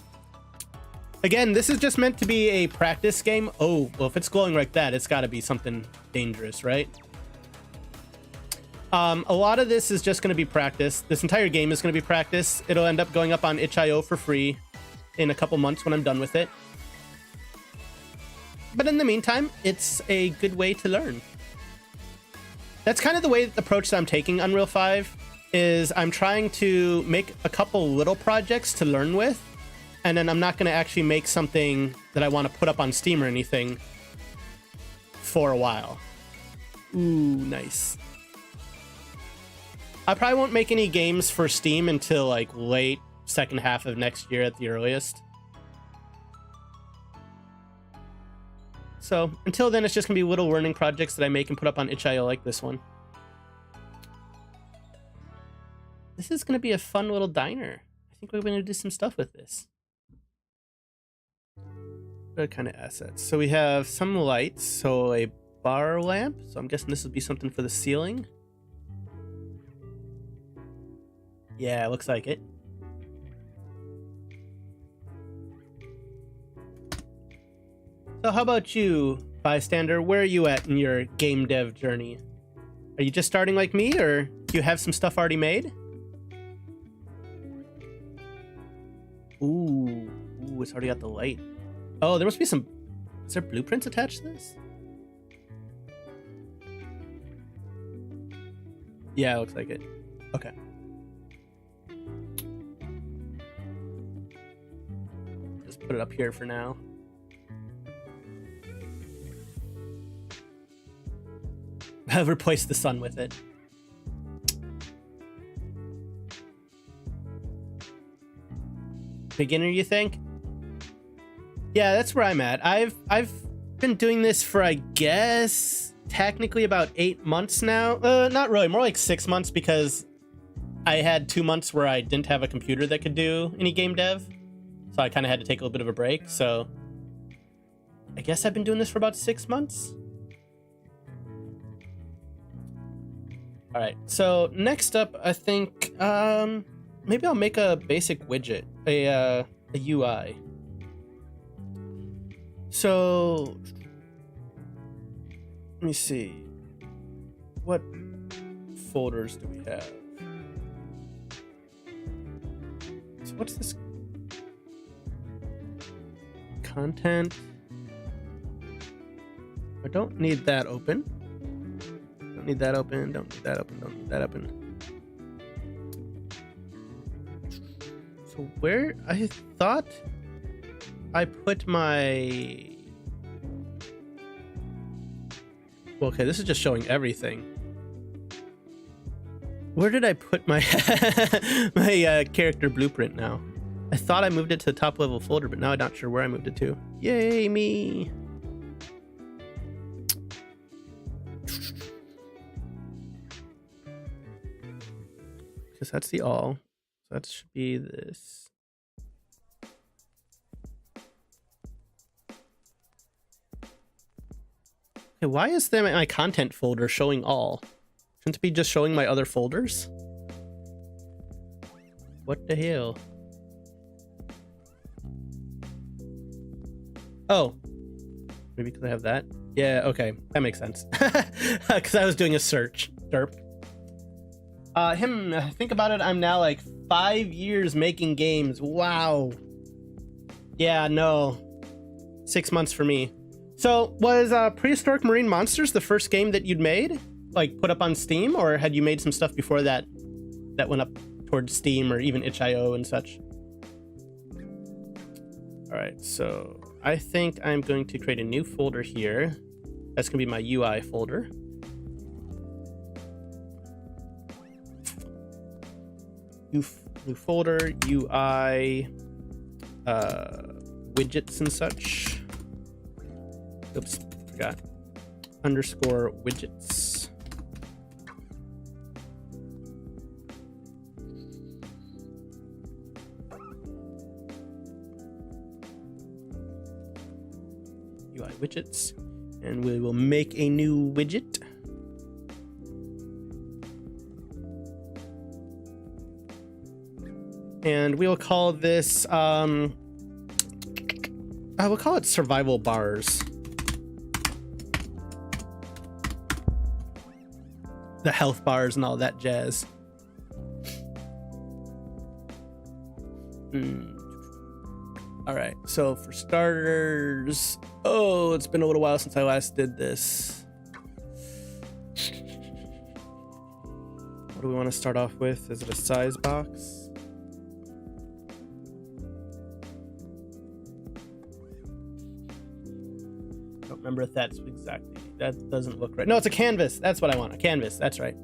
Again, this is just meant to be a practice game. Oh, well, if it's glowing like that, it's got to be something dangerous, right? A lot of this is just going to be practice. This entire game is going to be practice. It'll end up going up on itch.io for free in a couple months when I'm done with it. But in the meantime, it's a good way to learn. That's kind of the approach that I'm taking Unreal 5, is I'm trying to make a couple little projects to learn with, and then I'm not going to actually make something that I want to put up on Steam or anything for a while. Ooh, nice. I probably won't make any games for Steam until like late second half of next year at the earliest. So until then, it's just gonna be little learning projects that I make and put up on itch.io like this one. This is gonna be a fun little diner. I think we're gonna do some stuff with this. What kind of assets? So we have some lights, so a bar lamp. So I'm guessing this would be something for the ceiling. Yeah, looks like it. So how about you, bystander? Where are you at in your game dev journey? Are you just starting like me, or do you have some stuff already made? Ooh, it's already got the light. Oh, there must be some... Is there blueprints attached to this? Yeah, it looks like it. Okay. Just put it up here for now. I've replaced the sun with it. Beginner, you think? Yeah, that's where I'm at. I've been doing this for, I guess, technically about 8 months now. Not really, more like 6 months, because I had 2 months where I didn't have a computer that could do any game dev. So I kind of had to take a little bit of a break. So I guess I've been doing this for about 6 months. All right, so next up, I think maybe I'll make a basic widget, a UI. So let me see, what folders do we have? So what's this? Content. I don't need that open. Don't need that open. Don't need that open. Don't need that open. So where I thought I put my... Well, okay, this is just showing everything. Where did I put my my character blueprint now? I thought I moved it to the top level folder, but now I'm not sure where I moved it to. Yay, me! Because that's the all. So that should be this. Okay, why is my content folder showing all? Shouldn't it be just showing my other folders? What the hell? Oh, maybe because I have that. Yeah, okay, that makes sense. Because I was doing a search. Derp. Think about it. I'm now like 5 years making games. Wow. Yeah, no. 6 months for me. So was Prehistoric Marine Monsters the first game that you'd made? Like put up on Steam, or had you made some stuff before that that went up towards Steam or even itch.io and such? All right, so I think I'm going to create a new folder here. That's gonna be my UI folder. New folder, UI, widgets and such. Oops, forgot. Underscore widgets. UI widgets, and we will make a new widget. And we will call this, I will call it survival bars. The health bars and all that jazz. All right, so for starters, oh, it's been a little while since I last did this. What do we want to start off with? Is it a size box? I don't remember if that's exactly, that doesn't look right. No, it's a canvas. That's what I want, a canvas, that's right.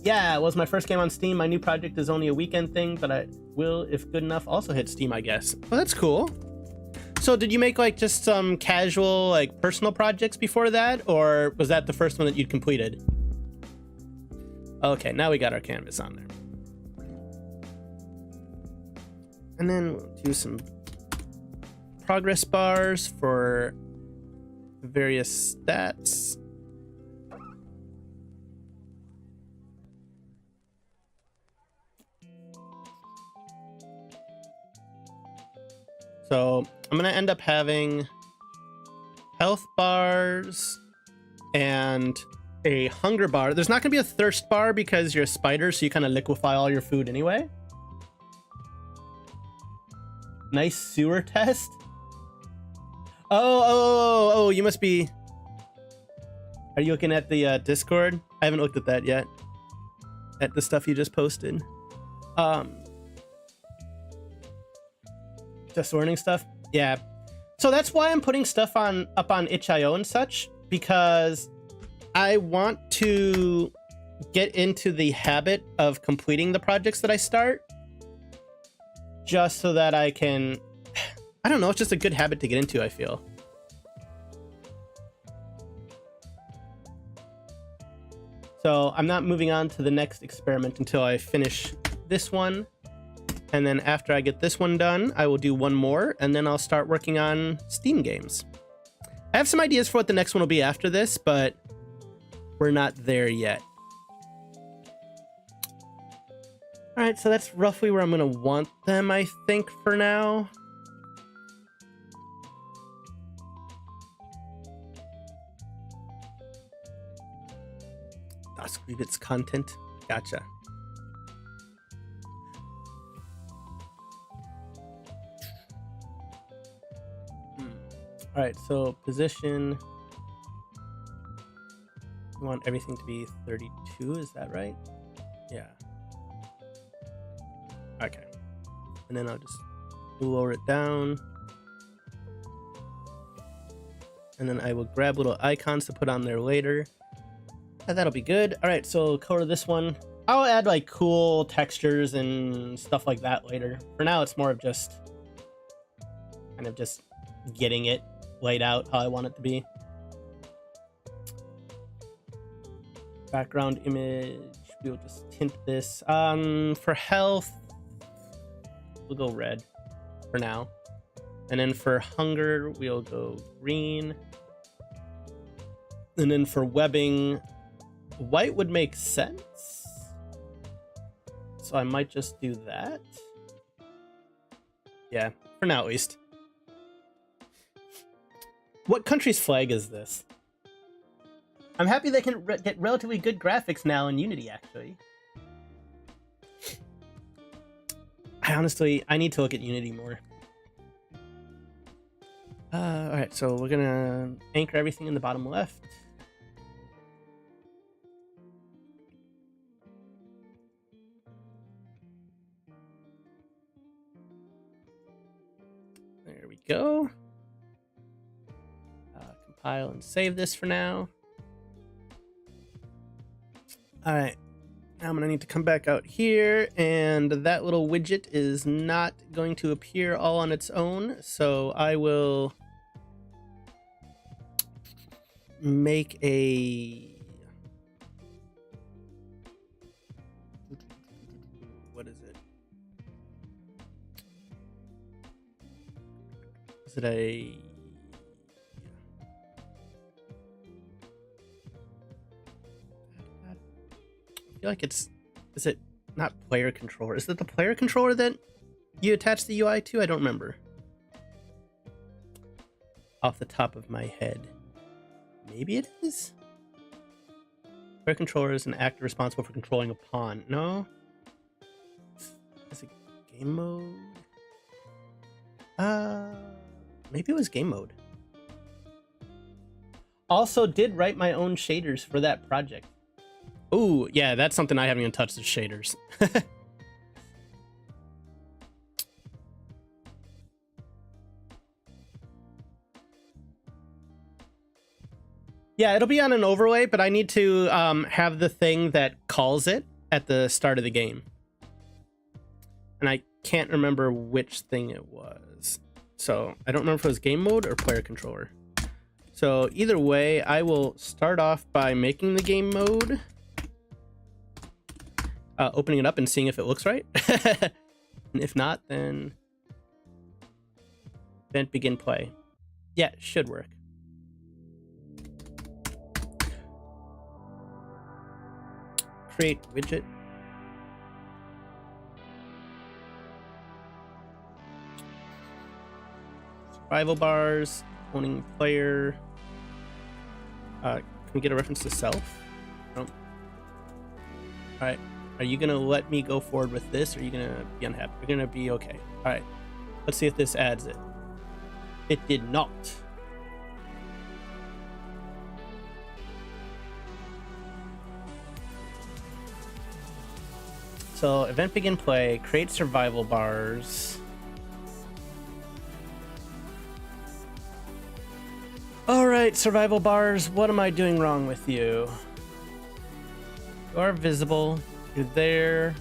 Yeah, it was my first game on Steam. My new project is only a weekend thing, but I will, if good enough, also hit Steam, I guess. Well, that's cool. So did you make like just some casual, like personal projects before that? Or was that the first one that you'd completed? Okay, now we got our canvas on there. And then we'll do some progress bars for various stats. So I'm gonna end up having health bars and a hunger bar. There's not gonna be a thirst bar because you're a spider, so you kind of liquefy all your food anyway. Nice sewer test. Oh, you must be. Are you looking at the Discord? I haven't looked at that yet. At the stuff you just posted. Just learning stuff. Yeah. So that's why I'm putting stuff up on itch.io and such, because I want to get into the habit of completing the projects that I start, just so that I can, I don't know, it's just a good habit to get into, I feel. So I'm not moving on to the next experiment until I finish this one. And then after I get this one done, I will do one more, and then I'll start working on Steam games. I have some ideas for what the next one will be after this, but we're not there yet. All right, so that's roughly where I'm gonna want them, I think, for now. Squeebits content, gotcha. All right, so position. You want everything to be 32, is that right? Yeah. Okay. And then I'll just lower it down. And then I will grab little icons to put on there later. And that'll be good. All right, so color this one. I'll add like cool textures and stuff like that later. For now, it's more of just kind of just getting it laid out how I want it to be. Background image, we'll just tint this. For health, we'll go red for now. And then for hunger, we'll go green. And then for webbing, white would make sense. So I might just do that. Yeah, for now at least. What country's flag is this? I'm happy they can get relatively good graphics now in Unity, actually. I need to look at Unity more. Alright, so we're gonna anchor everything in the bottom left. There we go. Compile and save this for now. All right, now I'm gonna need to come back out here, and that little widget is not going to appear all on its own, so I will make a... What is it? Is it a... I feel like it's... Is it not player controller? Is it the player controller that you attach the UI to? I don't remember. Off the top of my head. Maybe it is? Player controller is an actor responsible for controlling a pawn. No? Is it Game mode. Maybe it was game mode. Also did write my own shaders for that project. Ooh, yeah, that's something I haven't even touched, the shaders. Yeah, it'll be on an overlay, but I need to have the thing that calls it at the start of the game. And I can't remember which thing it was. So I don't remember if it was game mode or player controller. So either way, I will start off by making the game mode. Opening it up and seeing if it looks right. And if not, then event begin play. Yeah, it should work. Create widget. Survival bars, owning player. Can we get a reference to self? No. Alright. Are you gonna let me go forward with this, or are you gonna be unhappy? You're gonna be okay. Alright. Let's see if this adds it. It did not. So, event begin play, create survival bars. Alright, survival bars, what am I doing wrong with you? You are visible, you're there.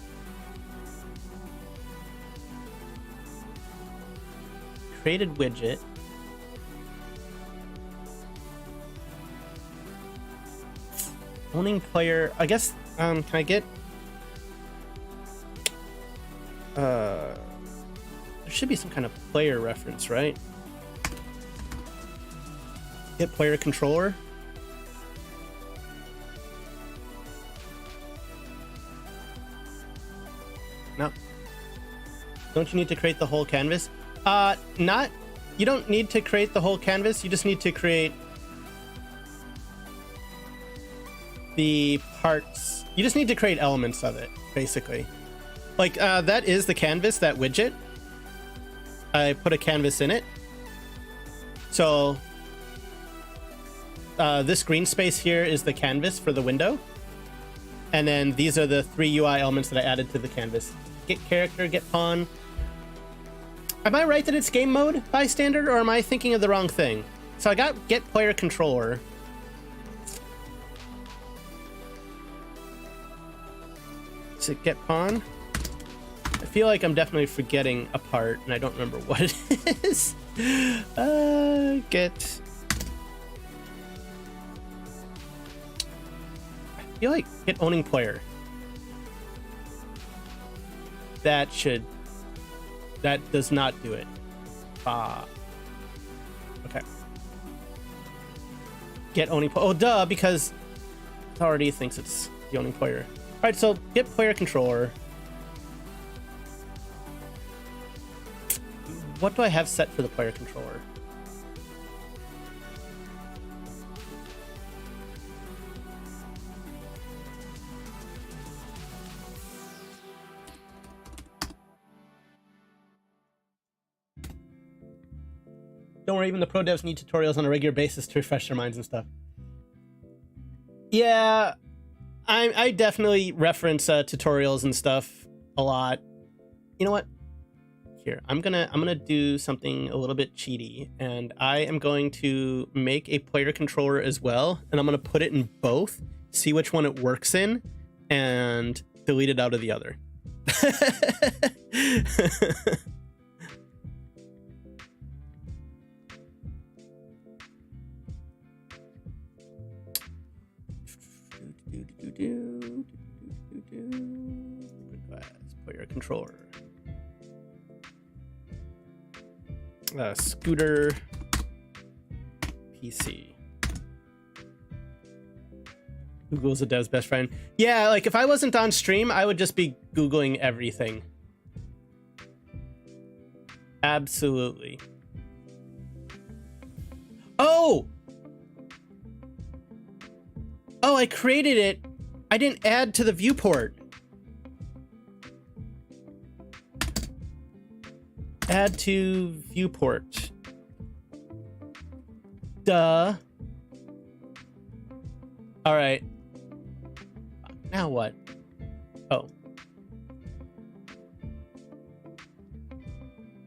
Created widget. Owning player, I guess, can I get... there should be some kind of player reference, right? Get player controller. No. Don't you need to create the whole canvas? Not. You don't need to create the whole canvas. You just need to create the parts. You just need to create elements of it, basically. Like, that is the canvas, that widget. I put a canvas in it. So, this green space here is the canvas for the window. And then these are the 3 UI elements that I added to the canvas. Get character, get pawn. Am I right that it's game mode by standard, or am I thinking of the wrong thing? So I got get player controller. Is it get pawn? I feel like I'm definitely forgetting a part, and I don't remember what it is. Get... I feel like get owning player. That does not do it. Okay. Get owning player. Oh, duh, because it already thinks it's the owning player. All right, so get player controller. What do I have set for the player controller? Don't worry, even the pro devs need tutorials on a regular basis to refresh their minds and stuff. Yeah, I definitely reference tutorials and stuff a lot. You know what? Here, I'm gonna do something a little bit cheaty, and I am going to make a player controller as well, and I'm gonna put it in both, see which one it works in, and delete it out of the other. Player controller. Scooter PC. Google's a dev's best friend. Yeah, like if I wasn't on stream, I would just be Googling everything. Absolutely. Oh! Oh, I created it. I didn't add to the viewport. Add to viewport. Duh. All right. Now what? Oh.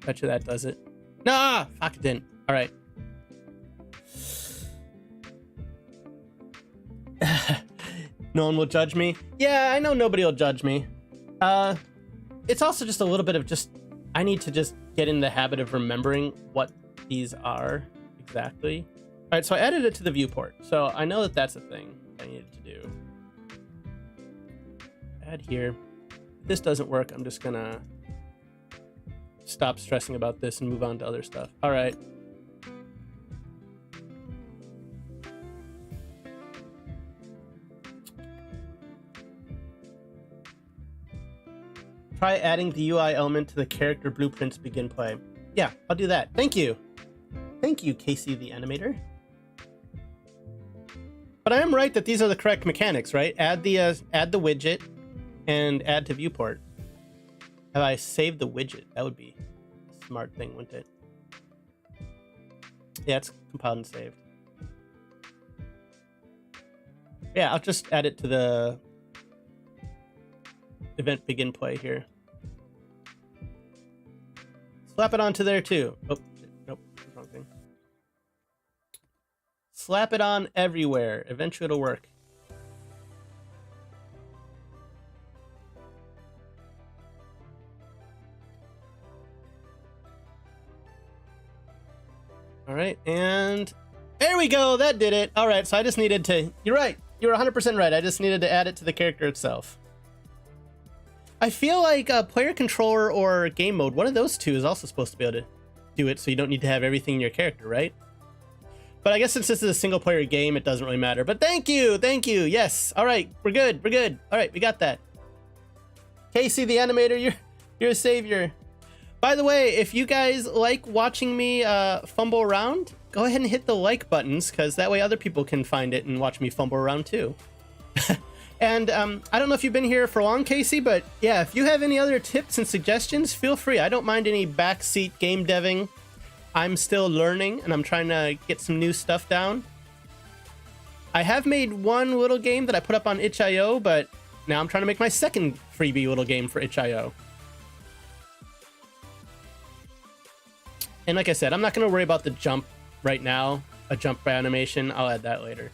Bet you that does it. Nah, fuck, it didn't. All right. No one will judge me. Yeah, I know nobody will judge me. It's also just a little bit of just, I need to just get in the habit of remembering what these are exactly. All right, so I added it to the viewport. So I know that that's a thing I needed to do. Add here. If this doesn't work, I'm just gonna stop stressing about this and move on to other stuff. All right. Try adding the UI element to the character blueprints begin play. Yeah, I'll do that. Thank you. Thank you, Casey the animator. But I am right that these are the correct mechanics, right? Add the widget and add to viewport. Have I saved the widget? That would be a smart thing, wouldn't it? Yeah, it's compiled and saved. Yeah, I'll just add it to the event begin play here. Slap it onto there too. Oh, shit. Nope, wrong thing. Slap it on everywhere. Eventually it'll work. All right, and there we go. That did it. All right, so I just needed to, you're right. You're 100% right. I just needed to add it to the character itself. I feel like a player controller or game mode, one of those two is also supposed to be able to do it, so you don't need to have everything in your character, right? But I guess since this is a single player game, it doesn't really matter. But thank you, yes. All right, we're good. All right, we got that. Casey the animator, you're a savior. By the way, if you guys like watching me fumble around, go ahead and hit the like buttons, because that way other people can find it and watch me fumble around too. And I don't know if you've been here for long, Casey, but yeah, if you have any other tips and suggestions, feel free. I don't mind any backseat game deving. I'm still learning, and I'm trying to get some new stuff down. I have made one little game that I put up on itch.io, but now I'm trying to make my second freebie little game for itch.io. And like I said, I'm not going to worry about the jump right now, a jump animation. I'll add that later.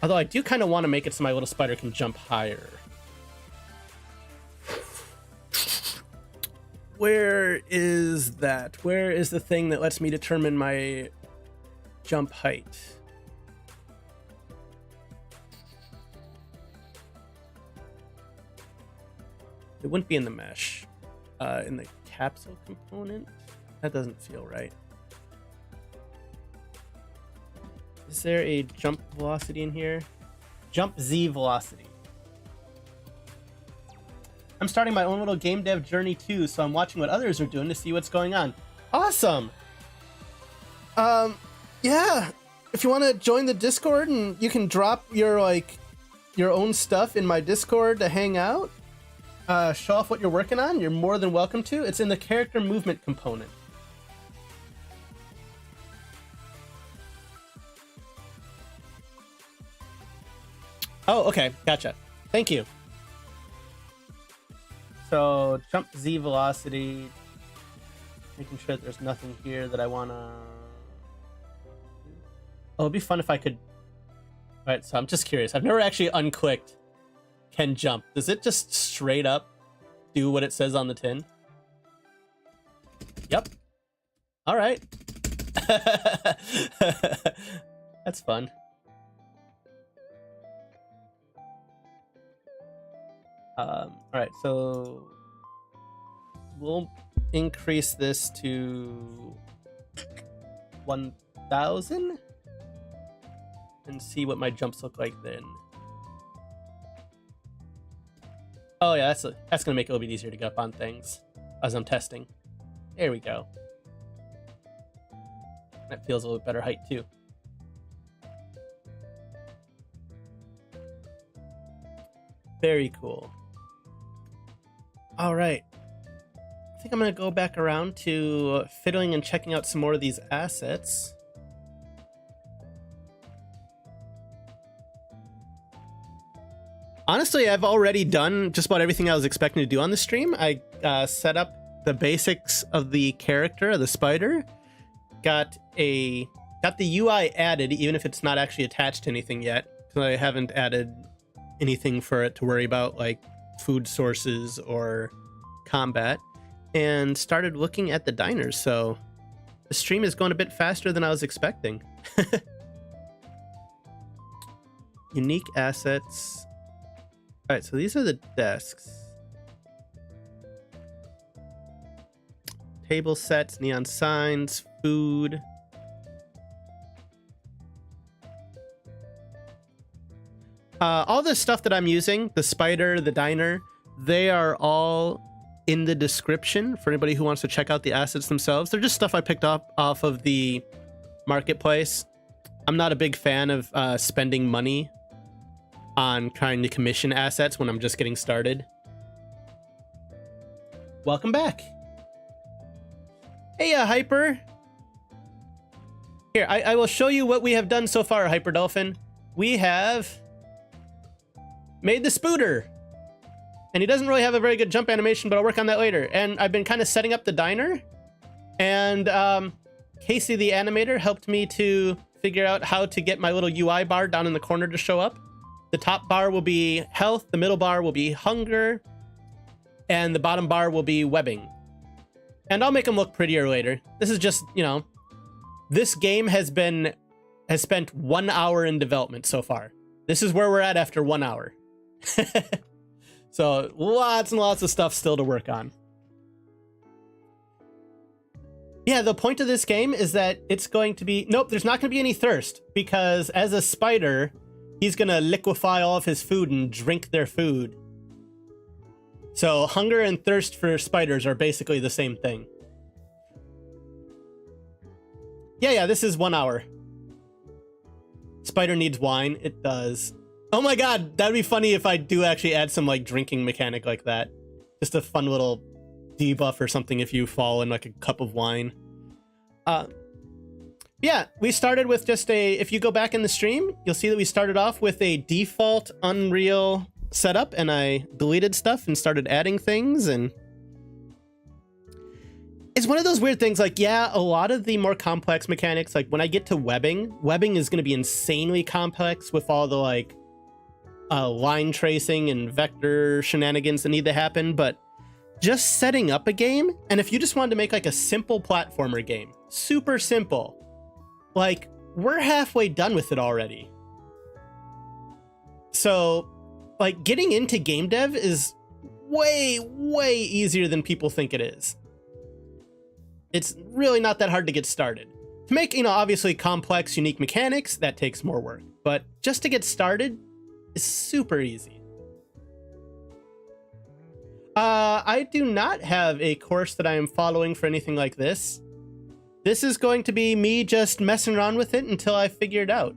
Although I do kind of want to make it so my little spider can jump higher. Where is that? Where is the thing that lets me determine my jump height? It wouldn't be in the mesh. In the capsule component? That doesn't feel right. Is there a jump velocity in here? Jump Z velocity. I'm starting my own little game dev journey too, so I'm watching what others are doing to see what's going on. Awesome. Yeah. If you want to join the Discord and you can drop your own stuff in my Discord to hang out, show off what you're working on, you're more than welcome to. It's in the character movement component. Oh, okay, gotcha. Thank you. So, jump Z velocity. Making sure that there's nothing here that I want to... Oh, it'd be fun if I could... Alright, so I'm just curious. I've never actually unclicked can jump. Does it just straight up do what it says on the tin? Yep. Alright. That's fun. Alright, so we'll increase this to 1,000 and see what my jumps look like then. Oh yeah, that's gonna make it a little bit easier to get up on things as I'm testing. There we go. That feels a little bit better height too. Very cool. All right. I think I'm gonna go back around to fiddling and checking out some more of these assets. Honestly, I've already done just about everything I was expecting to do on the stream. I set up the basics of the character, of the spider, got the UI added, even if it's not actually attached to anything yet, because I haven't added anything for it to worry about, like food sources or combat, and started looking at the diners. So the stream is going a bit faster than I was expecting. Unique assets. All right, so these are the desks. Table sets, neon signs, food. All the stuff that I'm using, the spider, the diner, they are all in the description for anybody who wants to check out the assets themselves. They're just stuff I picked up off of the marketplace. I'm not a big fan of spending money on trying to commission assets when I'm just getting started. Welcome back. Hey, Hyper. Here, I will show you what we have done so far, Hyper Dolphin. We have made the Spooter. And he doesn't really have a very good jump animation, but I'll work on that later. And I've been kind of setting up the diner. And Casey the animator helped me to figure out how to get my little UI bar down in the corner to show up. The top bar will be health, the middle bar will be hunger, and the bottom bar will be webbing. And I'll make them look prettier later. This is just, you know, this game has spent 1 hour in development so far. This is where we're at after 1 hour. So lots and lots of stuff still to work on. Yeah, the point of this game is that it's going to be... Nope, there's not going to be any thirst, because as a spider, he's going to liquefy all of his food and drink their food. So hunger and thirst for spiders are basically the same thing. Yeah, this is 1 hour. Spider needs wine. It does. Oh my god, that'd be funny if I do actually add some like drinking mechanic like that. Just a fun little debuff or something if you fall in like a cup of wine. Yeah, we started with just if you go back in the stream, you'll see that we started off with a default Unreal setup, and I deleted stuff and started adding things, and it's one of those weird things, like, yeah, a lot of the more complex mechanics, like when I get to webbing is going to be insanely complex with all the like line tracing and vector shenanigans that need to happen, but just setting up a game, and if you just wanted to make like a simple platformer game, super simple, like we're halfway done with it already. So like getting into game dev is way easier than people think it is. It's really not that hard to get started. To make, you know, obviously complex, unique mechanics, that takes more work, but just to get started is super easy. I do not have a course that I am following for anything like this. This is going to be me just messing around with it until I figure it out.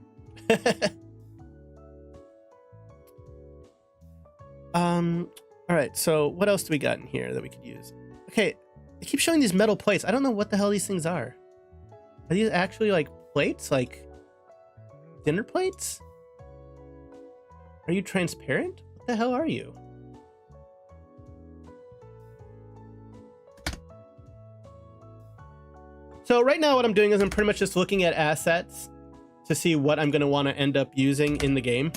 All right, so what else do we got in here that we could use? Okay, I keep showing these metal plates. I don't know what the hell these things are. Are these actually like plates? Like dinner plates? Are you transparent? What the hell are you? So right now what I'm doing is I'm pretty much just looking at assets to see what I'm going to want to end up using in the game.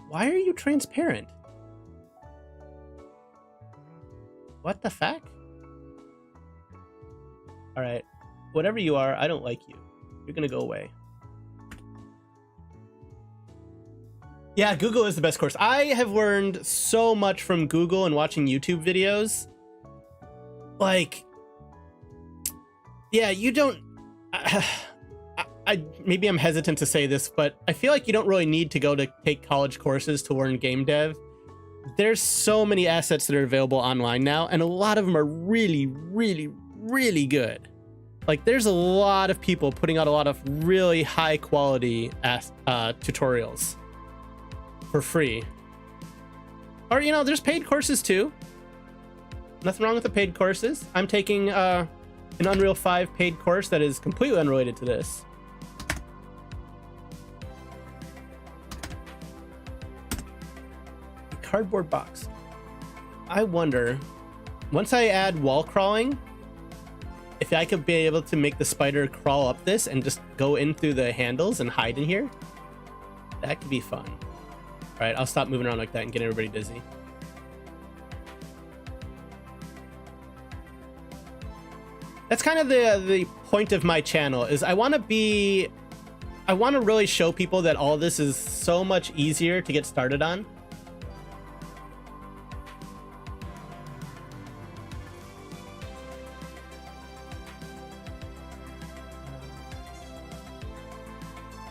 Why are you transparent? What the fuck? All right, whatever you are, I don't like you. You're going to go away. Yeah, Google is the best course. I have learned so much from Google and watching YouTube videos. Like, yeah, you don't... maybe I'm hesitant to say this, but I feel like you don't really need to go to take college courses to learn game dev. There's so many assets that are available online now, and a lot of them are really good. Like, there's a lot of people putting out a lot of really high quality tutorials for free. Or, you know, there's paid courses too. Nothing wrong with the paid courses. I'm taking an Unreal 5 paid course that is completely unrelated to this. A cardboard box. I wonder, once I add wall crawling, if I could be able to make the spider crawl up this and just go in through the handles and hide in here. That could be fun. All right, I'll stop moving around like that and get everybody dizzy. That's kind of the point of my channel, is I want to really show people that all this is so much easier to get started on.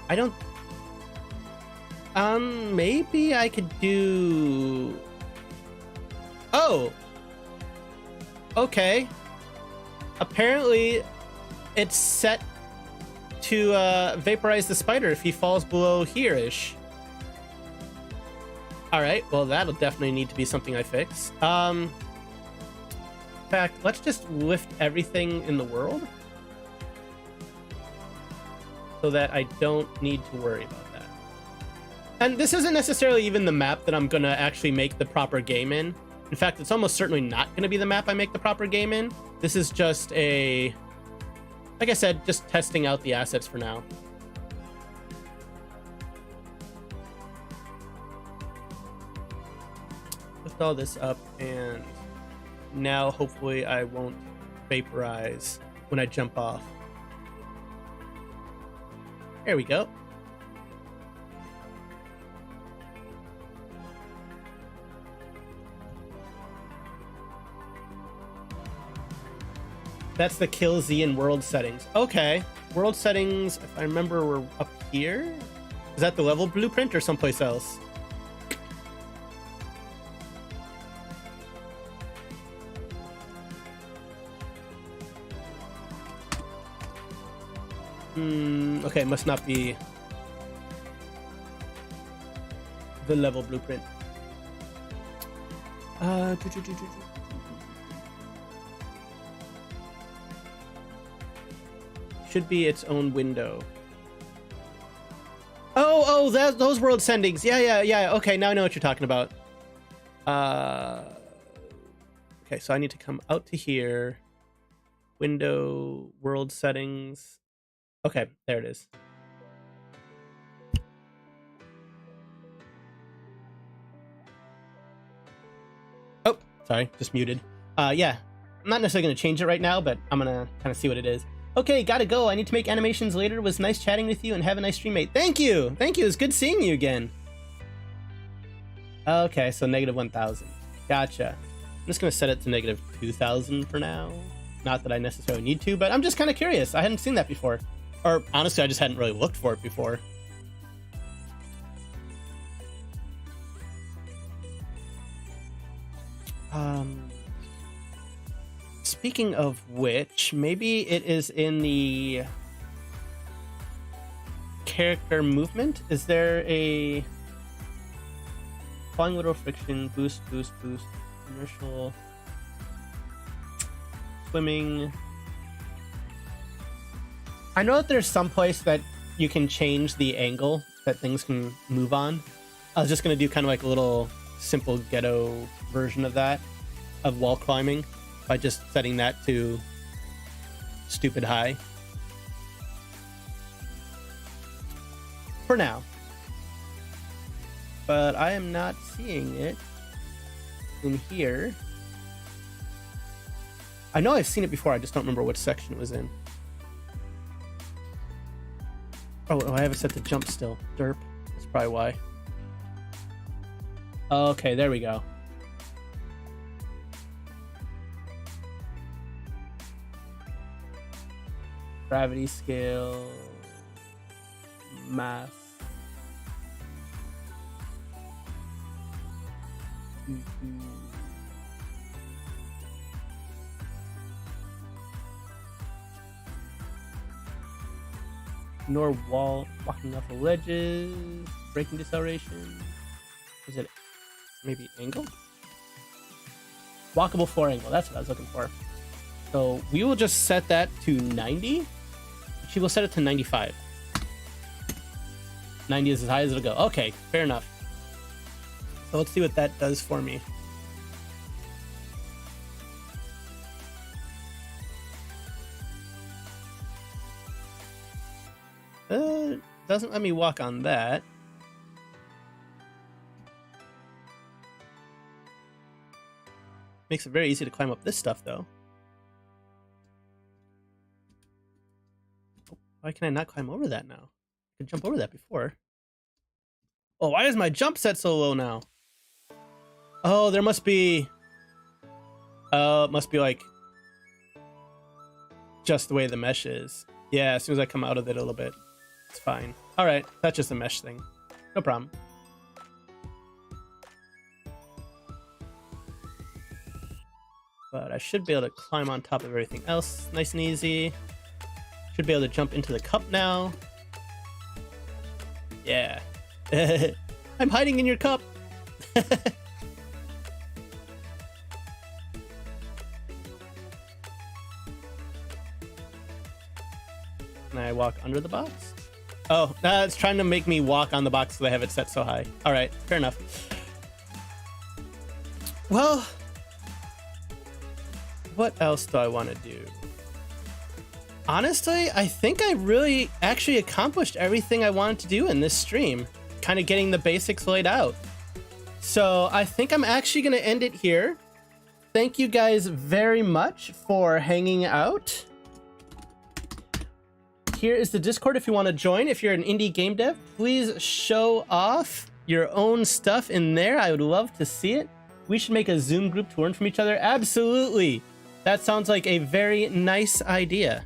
I don't... maybe I could do... Oh! Okay. Apparently, it's set to vaporize the spider if he falls below here-ish. Alright, well that'll definitely need to be something I fix. In fact, let's just lift everything in the world, so that I don't need to worry about that. And this isn't necessarily even the map that I'm gonna actually make the proper game in. In fact, it's almost certainly not gonna be the map I make the proper game in. This is just a, like I said, just testing out the assets for now. Lift all this up, and now hopefully I won't vaporize when I jump off. There we go. That's the kill Z in world settings. Okay. World settings, if I remember, we're up here. Is that the level blueprint or someplace else? Okay, it must not be the level blueprint. Should be its own window. Oh, those world sendings. Yeah. Okay, now I know what you're talking about. Okay, so I need to come out to here. Window, world settings. Okay, there it is. Oh, sorry, just muted. Yeah, I'm not necessarily going to change it right now, but I'm going to kind of see what it is. Okay, gotta go. I need to make animations later. It was nice chatting with you, and have a nice stream, mate. Thank you. Thank you. It's good seeing you again. Okay, so negative 1,000. Gotcha. I'm just going to set it to negative 2,000 for now. Not that I necessarily need to, but I'm just kind of curious. I hadn't seen that before. Or honestly, I just hadn't really looked for it before. Speaking of which, maybe it is in the character movement. Is there a falling little friction, boost, commercial, swimming? I know that there's some place that you can change the angle that things can move on. I was just gonna do kind of like a little simple ghetto version of that, of wall climbing, by just setting that to stupid high. For now. But I am not seeing it in here. I know I've seen it before, I just don't remember what section it was in. Oh, I have it set to jump still. Derp. That's probably why. Okay, there we go. Gravity scale. Mass. Nor wall, walking off the ledges, braking deceleration. Is it maybe angle? Walkable floor angle, that's what I was looking for. So we will just set that to 90. She will set it to 95. 90 is as high as it'll go. Okay, fair enough. So let's see what that does for me. Doesn't let me walk on that. Makes it very easy to climb up this stuff, though. Why can I not climb over that now? I could jump over that before. Oh, why is my jump set so low now? Oh, there must be... Oh, it must be like... just the way the mesh is. Yeah, as soon as I come out of it a little bit, it's fine. Alright, that's just a mesh thing. No problem. But I should be able to climb on top of everything else nice and easy. Should be able to jump into the cup now. Yeah. I'm hiding in your cup. Can I walk under the box? Oh, it's trying to make me walk on the box because I have it set so high. All right, fair enough. Well, what else do I want to do? Honestly, I think I really actually accomplished everything I wanted to do in this stream. Kind of getting the basics laid out. So I think I'm actually going to end it here. Thank you guys very much for hanging out. Here is the Discord if you want to join. If you're an indie game dev, please show off your own stuff in there. I would love to see it. We should make a Zoom group to learn from each other. Absolutely. That sounds like a very nice idea.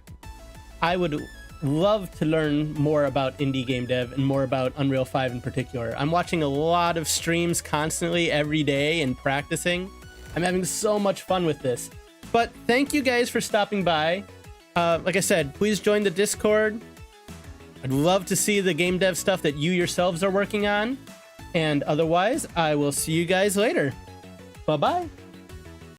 I would love to learn more about indie game dev and more about Unreal 5 in particular. I'm watching a lot of streams constantly every day and practicing. I'm having so much fun with this. But thank you guys for stopping by. Like I said, please join the Discord. I'd love to see the game dev stuff that you yourselves are working on. And otherwise, I will see you guys later. Bye-bye.